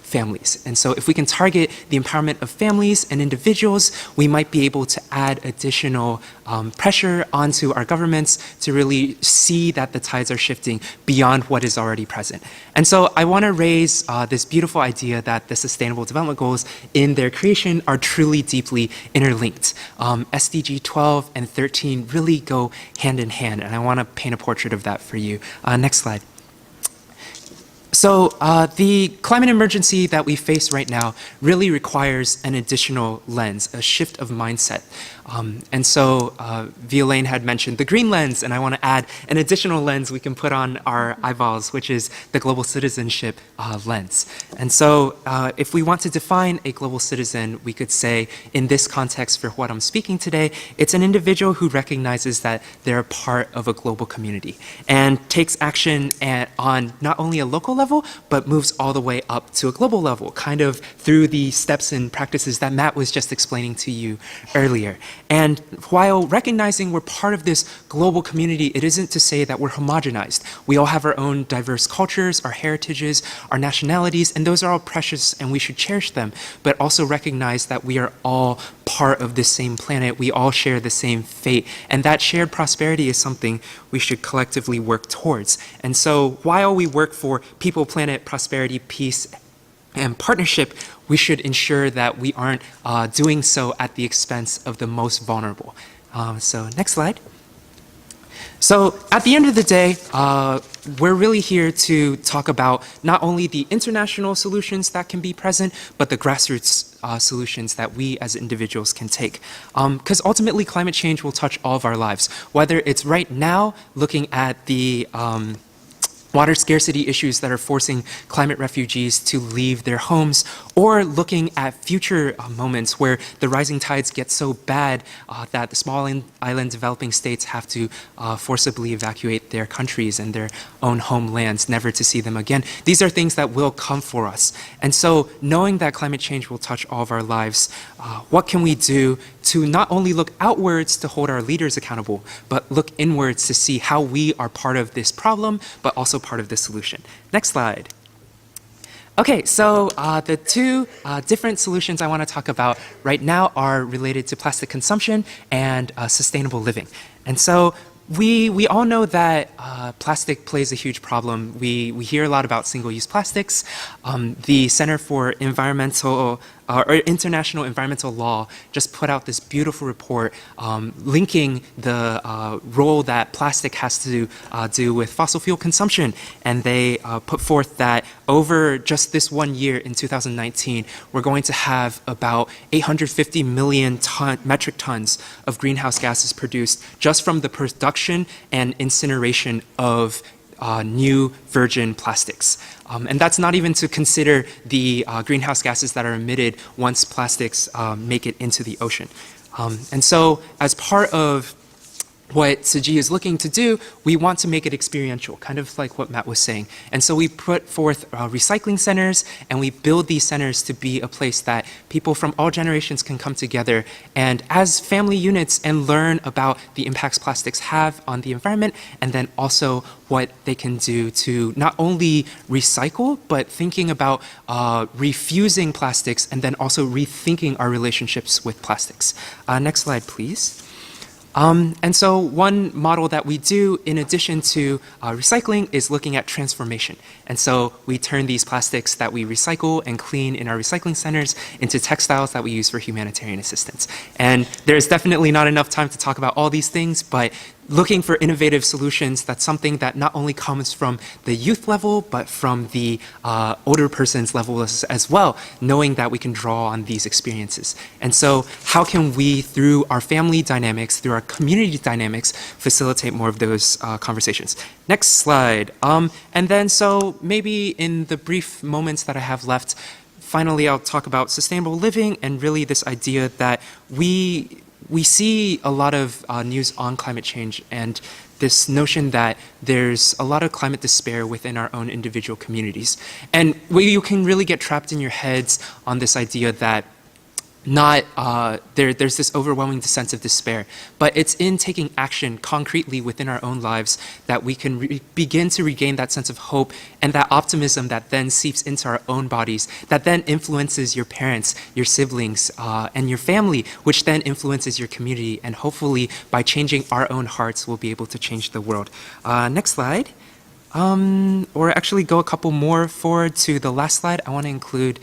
families. And so if we can target the empowerment of families and individuals, we might be able to add additional pressure onto our governments to really see that the tides are shifting beyond what is already present. And so I want to raise this beautiful idea that the Sustainable Development Goals in their creation are truly deeply interlinked. SDG 12 and 13 really go hand in hand, and I want to paint a portrait of that for you. Next slide. So the climate emergency that we face right now really requires an additional lens, a shift of mindset. And so Violaine had mentioned the green lens, and I want to add an additional lens we can put on our eyeballs, which is the global citizenship lens. And so if we want to define a global citizen, we could say, in this context for what I'm speaking today, it's an individual who recognizes that they're a part of a global community and takes action on not only a local level, but moves all the way up to a global level, kind of through the steps and practices that Matt was just explaining to you earlier. And while recognizing we're part of this global community, it isn't to say that we're homogenized. We all have our own diverse cultures, our heritages, our nationalities, and those are all precious and we should cherish them, but also recognize that we are all part of this same planet. We all share the same fate, and that shared prosperity is something we should collectively work towards. And so while we work for people, planet, prosperity, peace, and partnership, we should ensure that we aren't doing so at the expense of the most vulnerable. So next slide. So at the end of the day, we're really here to talk about not only the international solutions that can be present, but the grassroots solutions that we as individuals can take. Because ultimately climate change will touch all of our lives, whether it's right now looking at the water scarcity issues that are forcing climate refugees to leave their homes, or looking at future moments where the rising tides get so bad that the small island developing states have to forcibly evacuate their countries and their own homelands, never to see them again. These are things that will come for us. And so knowing that climate change will touch all of our lives, what can we do to not only look outwards to hold our leaders accountable, but look inwards to see how we are part of this problem, but also part of the solution. Next slide. Okay, so the two different solutions I want to talk about right now are related to plastic consumption and sustainable living. And so we all know that plastic plays a huge problem. We hear a lot about single-use plastics. The Center for International Environmental Law just put out this beautiful report linking the role that plastic has to do with fossil fuel consumption. And they put forth that over just this 1 year in 2019, we're going to have about 850 million metric tons of greenhouse gases produced just from the production and incineration of new virgin plastics. And that's not even to consider the greenhouse gases that are emitted once plastics make it into the ocean. And so as part of what SDG is looking to do, we want to make it experiential, kind of like what Matt was saying. And so we put forth recycling centers, and we build these centers to be a place that people from all generations can come together and as family units and learn about the impacts plastics have on the environment, and then also what they can do to not only recycle, but thinking about refusing plastics and then also rethinking our relationships with plastics. Next slide, please. And so one model that we do in addition to recycling is looking at transformation. And so we turn these plastics that we recycle and clean in our recycling centers into textiles that we use for humanitarian assistance. And there's definitely not enough time to talk about all these things, but looking for innovative solutions, that's something that not only comes from the youth level, but from the older person's level as well, knowing that we can draw on these experiences. And so how can we, through our family dynamics, through our community dynamics, facilitate more of those conversations? Next slide. And then so maybe in the brief moments that I have left, finally I'll talk about sustainable living and really this idea that we see a lot of news on climate change and this notion that there's a lot of climate despair within our own individual communities. And you can really get trapped in your heads on this idea that there's this overwhelming sense of despair, but it's in taking action concretely within our own lives that we can begin to regain that sense of hope and that optimism that then seeps into our own bodies, that then influences your parents, your siblings, and your family, which then influences your community, and hopefully by changing our own hearts, we'll be able to change the world. Next slide. Or actually go a couple more forward to the last slide. I want to include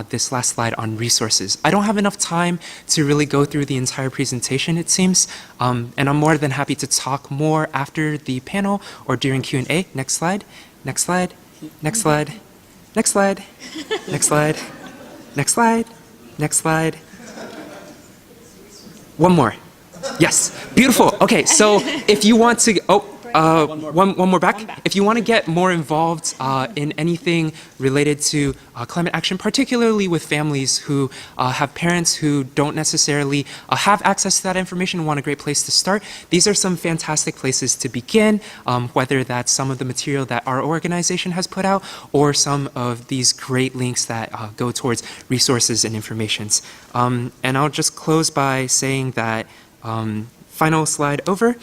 this last slide on resources. I don't have enough time to really go through the entire presentation, it seems, and I'm more than happy to talk more after the panel or during Q&A. Next slide. Next slide. Next slide. Next slide. Next slide. Next slide. Next slide. One more. Yes, beautiful. Okay, so if you want to, one more back. If you want to get more involved in anything related to climate action, particularly with families who have parents who don't necessarily have access to that information and want a great place to start, these are some fantastic places to begin, whether that's some of the material that our organization has put out or some of these great links that go towards resources and informations. And I'll just close by saying that, final slide over.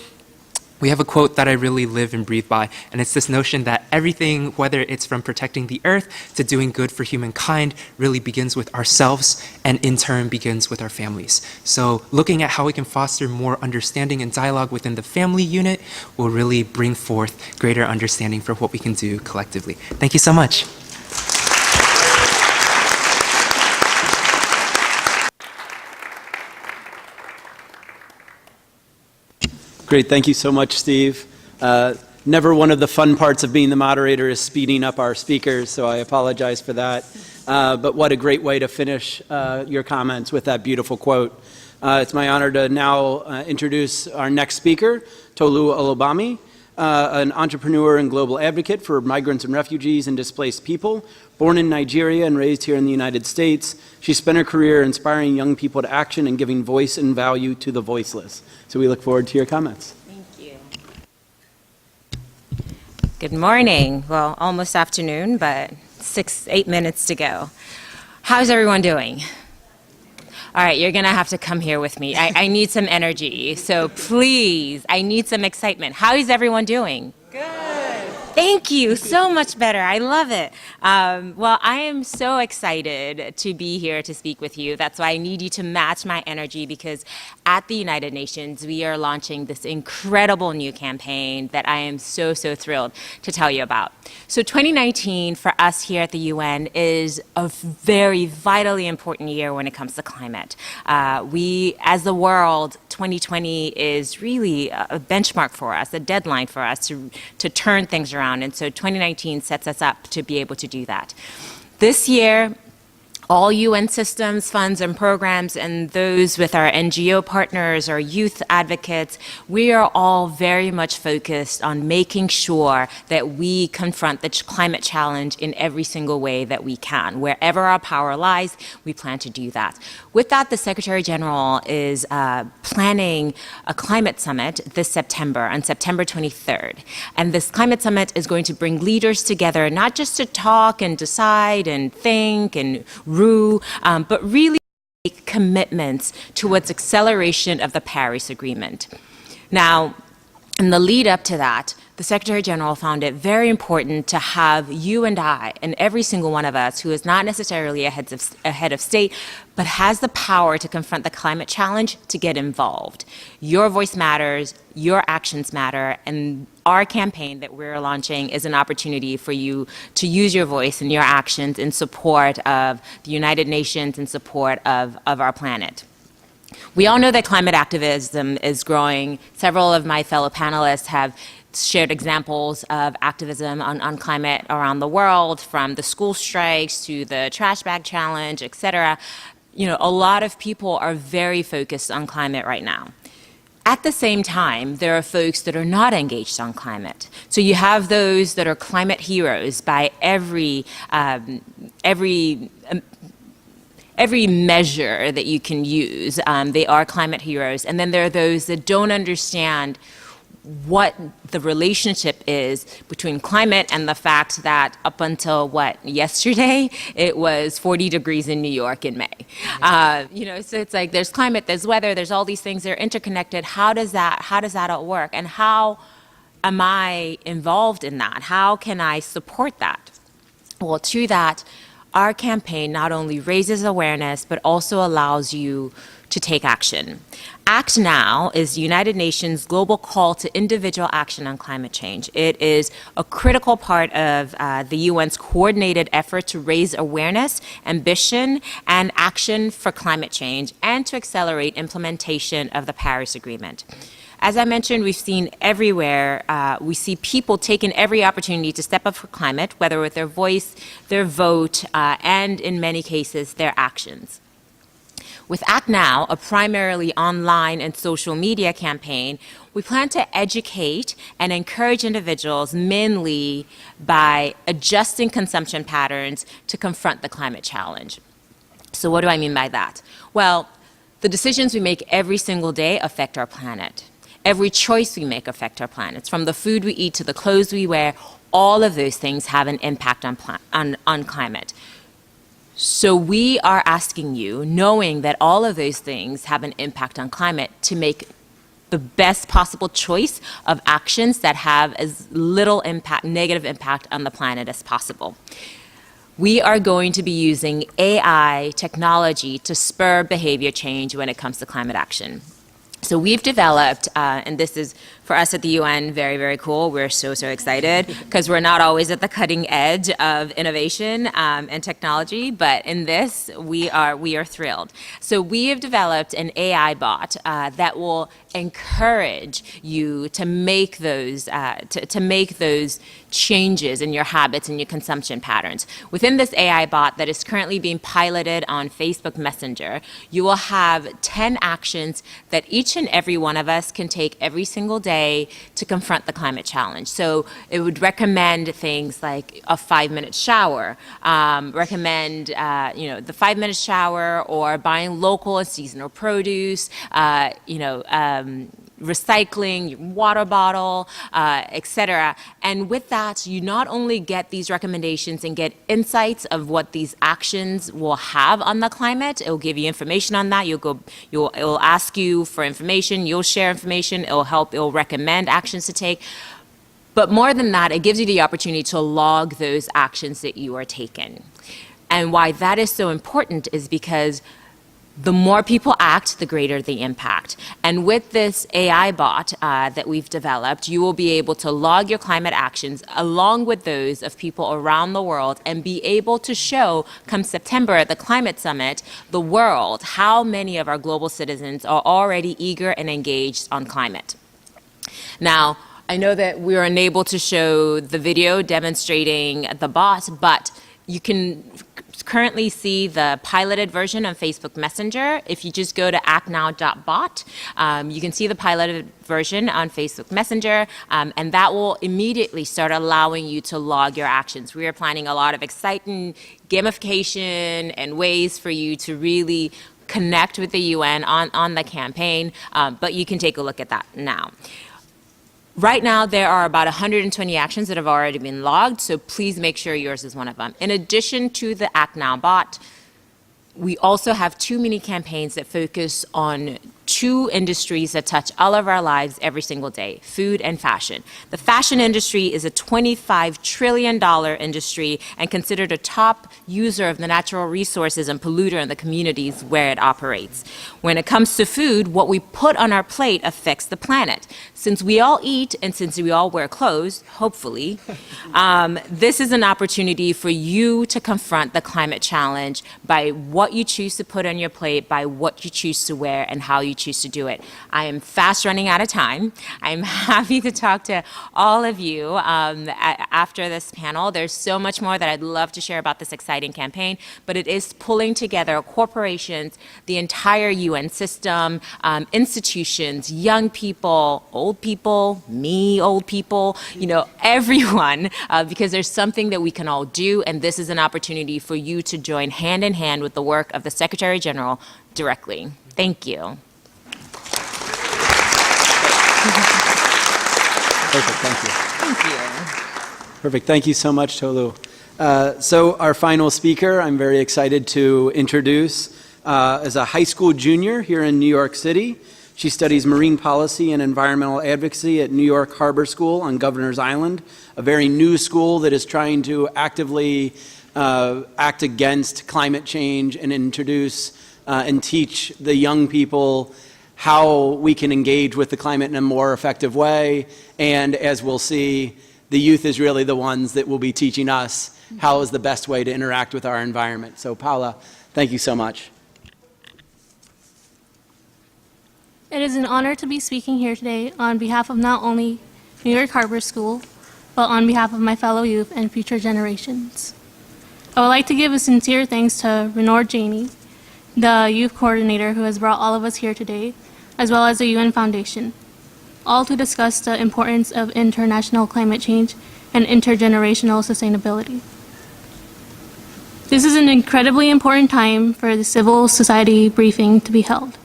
We have a quote that I really live and breathe by, and it's this notion that everything, whether it's from protecting the earth to doing good for humankind, really begins with ourselves and in turn begins with our families. So looking at how we can foster more understanding and dialogue within the family unit will really bring forth greater understanding for what we can do collectively. Thank you so much. Great, thank you so much, Steve. Never one of the fun parts of being the moderator is speeding up our speakers, so I apologize for that. But what a great way to finish your comments with that beautiful quote. It's my honor to now introduce our next speaker, Tolu Olobami, an entrepreneur and global advocate for migrants and refugees and displaced people. Born in Nigeria and raised here in the United States, she spent her career inspiring young people to action and giving voice and value to the voiceless. So we look forward to your comments. Thank you. Good morning. Well, almost afternoon, but 8 minutes to go. How's everyone doing? All right, you're going to have to come here with me. I need some energy. So please, I need some excitement. How is everyone doing? Good. Thank you. So much better. I love it. Well, I am so excited to be here to speak with you. That's why I need you to match my energy, because at the United Nations, we are launching this incredible new campaign that I am so thrilled to tell you about. So 2019 for us here at the UN is a very vitally important year when it comes to climate. We, as the world, 2020 is really a benchmark for us, a deadline for us to turn things around. And so 2019 sets us up to be able to do that. This year, all UN systems, funds, and programs, and those with our NGO partners, our youth advocates, we are all very much focused on making sure that we confront the climate challenge in every single way that we can. Wherever our power lies, we plan to do that. With that, the Secretary General is planning a climate summit this September, on September 23rd. And this climate summit is going to bring leaders together, not just to talk and decide and think and but really make commitments towards acceleration of the Paris Agreement. Now, in the lead up to that, the Secretary General found it very important to have you and I, and every single one of us who is not necessarily a head of state, but has the power to confront the climate challenge, to get involved. Your voice matters, your actions matter, and our campaign that we're launching is an opportunity for you to use your voice and your actions in support of the United Nations, in support of our planet. We all know that climate activism is growing. Several of my fellow panelists have shared examples of activism on climate around the world, from the school strikes to the trash bag challenge, et cetera. You know, a lot of people are very focused on climate right now. At the same time, there are folks that are not engaged on climate. So you have those that are climate heroes by every measure that you can use. They are climate heroes. And then there are those that don't understand what the relationship is between climate and the fact that up until yesterday, it was 40 degrees in New York in May. You know, so it's like there's climate, there's weather, there's all these things that are interconnected. How does that all work? And how am I involved in that? How can I support that? Well, to that, our campaign not only raises awareness, but also allows you to take action. Act Now is the United Nations global call to individual action on climate change. It is a critical part of the UN's coordinated effort to raise awareness, ambition, and action for climate change, and to accelerate implementation of the Paris Agreement. as I mentioned, we've seen everywhere, we see people taking every opportunity to step up for climate, whether with their voice, their vote, and in many cases, their actions. With Act Now, a primarily online and social media campaign, we plan to educate and encourage individuals mainly by adjusting consumption patterns to confront the climate challenge. So what do I mean by that? Well, the decisions we make every single day affect our planet. Every choice we make affects our planet. From the food we eat to the clothes we wear, all of those things have an impact on climate. So we are asking you, knowing that all of those things have an impact on climate, to make the best possible choice of actions that have as little impact, negative impact on the planet as possible. We are going to be using AI technology to spur behavior change when it comes to climate action. So we've developed, and this is for us at the UN very, very cool. We're so excited because we're not always at the cutting edge of innovation and technology, but in this we are thrilled. So we have developed an AI bot that will encourage you to make those changes in your habits and your consumption patterns. Within this AI bot that is currently being piloted on Facebook Messenger, you will have 10 actions that each and every one of us can take every single day to confront the climate challenge. So it would recommend things like a 5-minute shower, recommend the 5-minute shower, or buying local and seasonal produce, recycling your water bottle, etc. And with that, you not only get these recommendations and get insights of what these actions will have on the climate. It will give you information on that. It will ask you for information. You'll share information. It'll recommend actions to take. But more than that, it gives you the opportunity to log those actions that you are taking. And why that is so important is because the more people act, the greater the impact. And with this AI bot that we've developed, you will be able to log your climate actions along with those of people around the world and be able to show, come September at the Climate Summit, the world how many of our global citizens are already eager and engaged on climate. Now, I know that we were unable to show the video demonstrating the bot, but you can currently see the piloted version on Facebook Messenger. If you just go to actnow.bot, you can see the piloted version on Facebook Messenger, and that will immediately start allowing you to log your actions. We are planning a lot of exciting gamification and ways for you to really connect with the UN on the campaign, but you can take a look at that now. Right now, there are about 120 actions that have already been logged, so please make sure yours is one of them. In addition to the Act Now bot, we also have 2 mini campaigns that focus on 2 industries that touch all of our lives every single day: food and fashion. The fashion industry is a $25 trillion industry and considered a top user of the natural resources and polluter in the communities where it operates. When it comes to food, what we put on our plate affects the planet. Since we all eat and since we all wear clothes, hopefully, this is an opportunity for you to confront the climate challenge by what you choose to put on your plate, by what you choose to wear, and how you choose to do it. I am fast running out of time. I'm happy to talk to all of you after this panel. There's so much more that I'd love to share about this exciting campaign, but it is pulling together corporations, the entire UN system, institutions, young people, old people, me, old people, everyone, because there's something that we can all do, and this is an opportunity for you to join hand in hand with the work of the Secretary General directly. Thank you. Perfect, thank you. Thank you. Perfect, thank you so much, Tolu. So our final speaker, I'm very excited to introduce, is a high school junior here in New York City. She studies marine policy and environmental advocacy at New York Harbor School on Governor's Island, a very new school that is trying to actively act against climate change and introduce and teach the young people how we can engage with the climate in a more effective way. And as we'll see, the youth is really the ones that will be teaching us how is the best way to interact with our environment. So Paula, thank you so much. It is an honor to be speaking here today on behalf of not only New York Harbor School, but on behalf of my fellow youth and future generations. I would like to give a sincere thanks to Renor Janey, the youth coordinator who has brought all of us here today, as well as the UN Foundation, all to discuss the importance of international climate change and intergenerational sustainability. This is an incredibly important time for the civil society briefing to be held.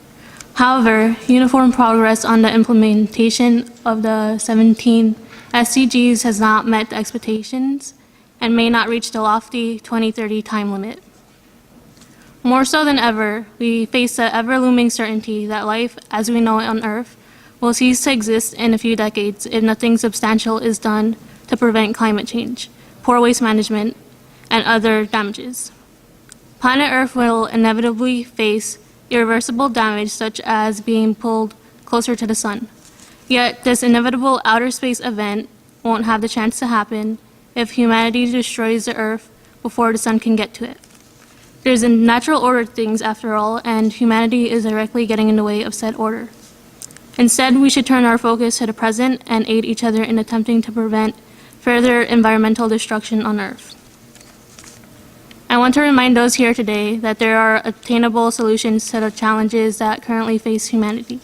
However, uniform progress on the implementation of the 17 SDGs has not met the expectations and may not reach the lofty 2030 time limit. More so than ever, we face the ever-looming certainty that life, as we know it on Earth, will cease to exist in a few decades if nothing substantial is done to prevent climate change, poor waste management, and other damages. Planet Earth will inevitably face irreversible damage such as being pulled closer to the sun. Yet this inevitable outer space event won't have the chance to happen if humanity destroys the Earth before the sun can get to it. There's a natural order of things after all, and humanity is directly getting in the way of said order. Instead, we should turn our focus to the present and aid each other in attempting to prevent further environmental destruction on Earth. I want to remind those here today that there are attainable solutions to the challenges that currently face humanity.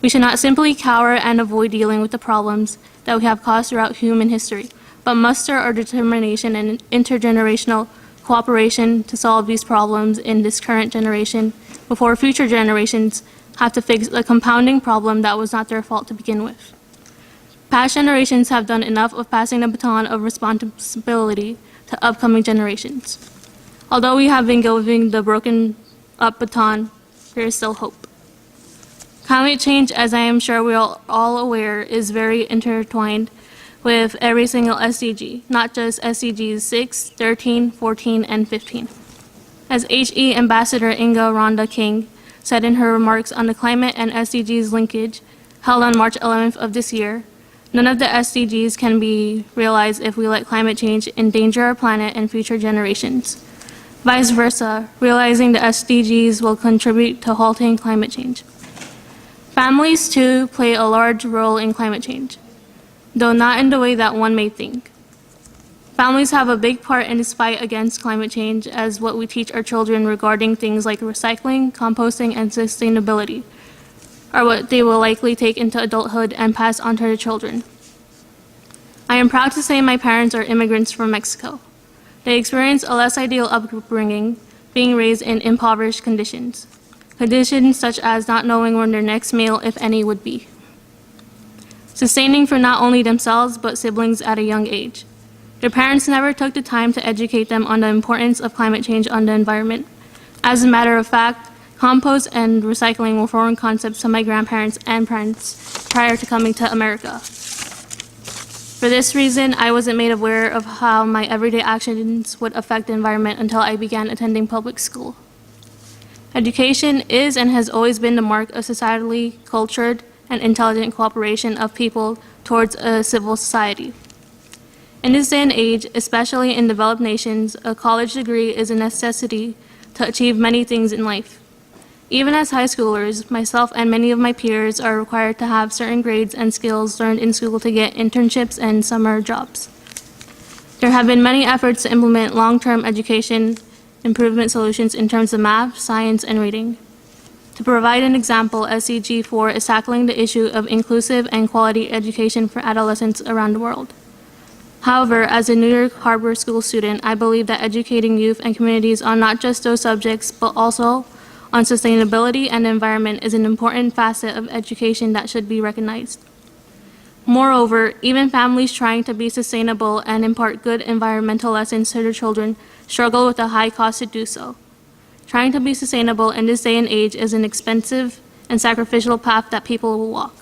We should not simply cower and avoid dealing with the problems that we have caused throughout human history, but muster our determination and intergenerational cooperation to solve these problems in this current generation before future generations have to fix a compounding problem that was not their fault to begin with. Past generations have done enough of passing the baton of responsibility to upcoming generations. Although we have been giving the broken up baton, there is still hope. Climate change, as I am sure we are all aware, is very intertwined with every single SDG, not just SDGs 6, 13, 14, and 15. As HE Ambassador Inga Rhonda King said in her remarks on the climate and SDGs linkage held on March 11th of this year, none of the SDGs can be realized if we let climate change endanger our planet and future generations. Vice versa, realizing the SDGs will contribute to halting climate change. Families, too, play a large role in climate change, though not in the way that one may think. Families have a big part in this fight against climate change, as what we teach our children regarding things like recycling, composting, and sustainability are what they will likely take into adulthood and pass on to their children. I am proud to say my parents are immigrants from Mexico. They experienced a less ideal upbringing, being raised in impoverished conditions such as not knowing when their next meal, if any, would be. Sustaining for not only themselves, but siblings at a young age. Their parents never took the time to educate them on the importance of climate change on the environment. As a matter of fact, compost and recycling were foreign concepts to my grandparents and parents prior to coming to America. For this reason, I wasn't made aware of how my everyday actions would affect the environment until I began attending public school. Education is and has always been the mark of societally cultured and intelligent cooperation of people towards a civil society. In this day and age, especially in developed nations, a college degree is a necessity to achieve many things in life. Even as high schoolers, myself and many of my peers are required to have certain grades and skills learned in school to get internships and summer jobs. There have been many efforts to implement long-term education improvement solutions in terms of math, science, and reading. To provide an example, SDG 4 is tackling the issue of inclusive and quality education for adolescents around the world. However, as a New York Harbor School student, I believe that educating youth and communities on not just those subjects, but also on sustainability and the environment is an important facet of education that should be recognized. Moreover, even families trying to be sustainable and impart good environmental lessons to their children struggle with the high cost to do so. Trying to be sustainable in this day and age is an expensive and sacrificial path that people will walk.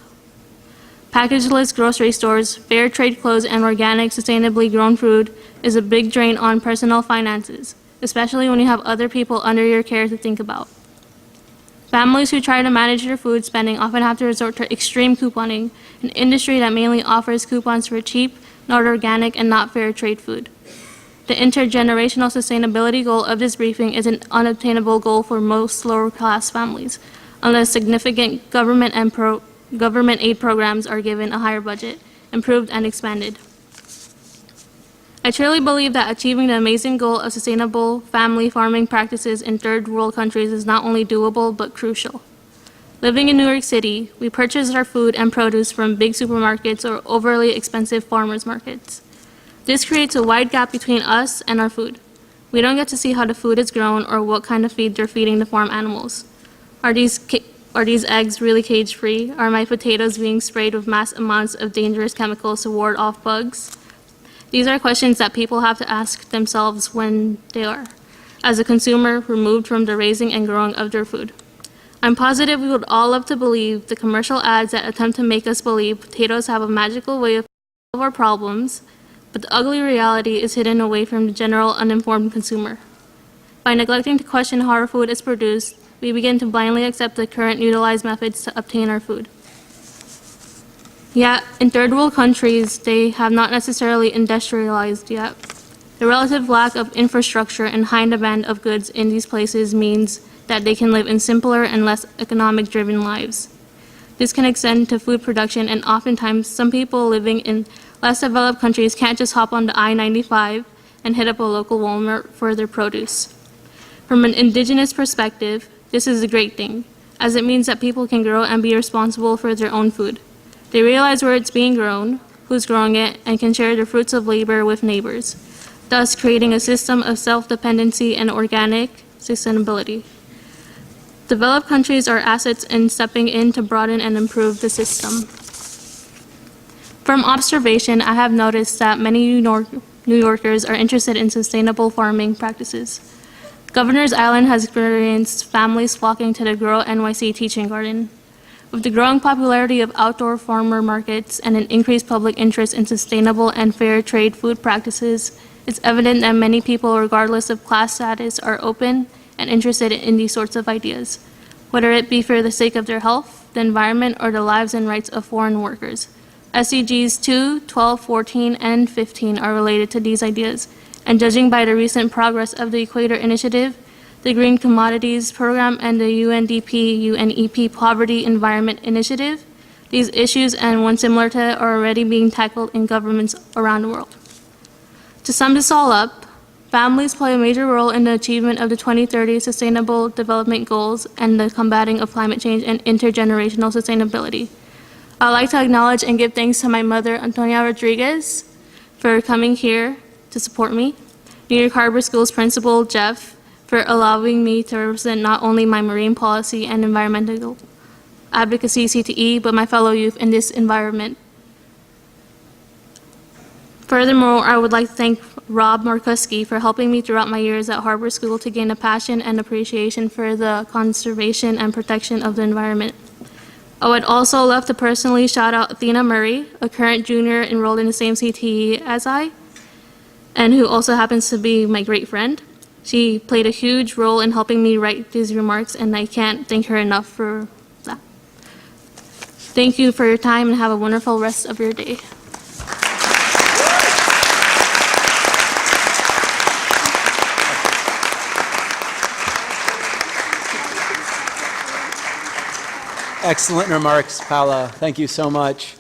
Packageless grocery stores, fair trade clothes, and organic, sustainably grown food is a big drain on personal finances, especially when you have other people under your care to think about. Families who try to manage their food spending often have to resort to extreme couponing, an industry that mainly offers coupons for cheap, not organic, and not fair trade food. The intergenerational sustainability goal of this briefing is an unobtainable goal for most lower-class families, unless significant government aid programs are given a higher budget, improved, and expanded. I truly believe that achieving the amazing goal of sustainable family farming practices in third world countries is not only doable, but crucial. Living in New York City, we purchase our food and produce from big supermarkets or overly expensive farmers markets. This creates a wide gap between us and our food. We don't get to see how the food is grown or what kind of feed they're feeding the farm animals. Are these eggs really cage-free? Are my potatoes being sprayed with mass amounts of dangerous chemicals to ward off bugs? These are questions that people have to ask themselves when they are, as a consumer, removed from the raising and growing of their food. I'm positive we would all love to believe the commercial ads that attempt to make us believe potatoes have a magical way of solving our problems, but the ugly reality is hidden away from the general uninformed consumer. By neglecting to question how our food is produced, we begin to blindly accept the current utilized methods to obtain our food. Yet, in third world countries, they have not necessarily industrialized yet. The relative lack of infrastructure and high demand of goods in these places means that they can live in simpler and less economic-driven lives. This can extend to food production, and oftentimes some people living in less developed countries can't just hop on the I-95 and hit up a local Walmart for their produce. From an indigenous perspective, this is a great thing, as it means that people can grow and be responsible for their own food. They realize where it's being grown, who's growing it, and can share the fruits of labor with neighbors, thus creating a system of self-dependency and organic sustainability. Developed countries are assets in stepping in to broaden and improve the system. From observation, I have noticed that many New Yorkers are interested in sustainable farming practices. Governor's Island has experienced families flocking to the Grow NYC Teaching Garden. With the growing popularity of outdoor farmer markets and an increased public interest in sustainable and fair trade food practices, it's evident that many people, regardless of class status, are open and interested in these sorts of ideas, whether it be for the sake of their health, the environment, or the lives and rights of foreign workers. SDGs 2, 12, 14, and 15 are related to these ideas, and judging by the recent progress of the Equator Initiative, the Green Commodities Program, and the UNDP-UNEP Poverty Environment Initiative, these issues and one similar to it are already being tackled in governments around the world. To sum this all up, families play a major role in the achievement of the 2030 Sustainable Development Goals and the combating of climate change and intergenerational sustainability. I'd like to acknowledge and give thanks to my mother, Antonia Rodriguez, for coming here to support me, New York Harbor School's principal, Jeff, for allowing me to represent not only my marine policy and environmental advocacy CTE, but my fellow youth in this environment. Furthermore, I would like to thank Rob Markuski for helping me throughout my years at Harbor School to gain a passion and appreciation for the conservation and protection of the environment. I would also love to personally shout out Athena Murray, a current junior enrolled in the same CTE as I, and who also happens to be my great friend. She played a huge role in helping me write these remarks, and I can't thank her enough for that. Thank you for your time, and have a wonderful rest of your day. Excellent remarks, Paula. Thank you so much.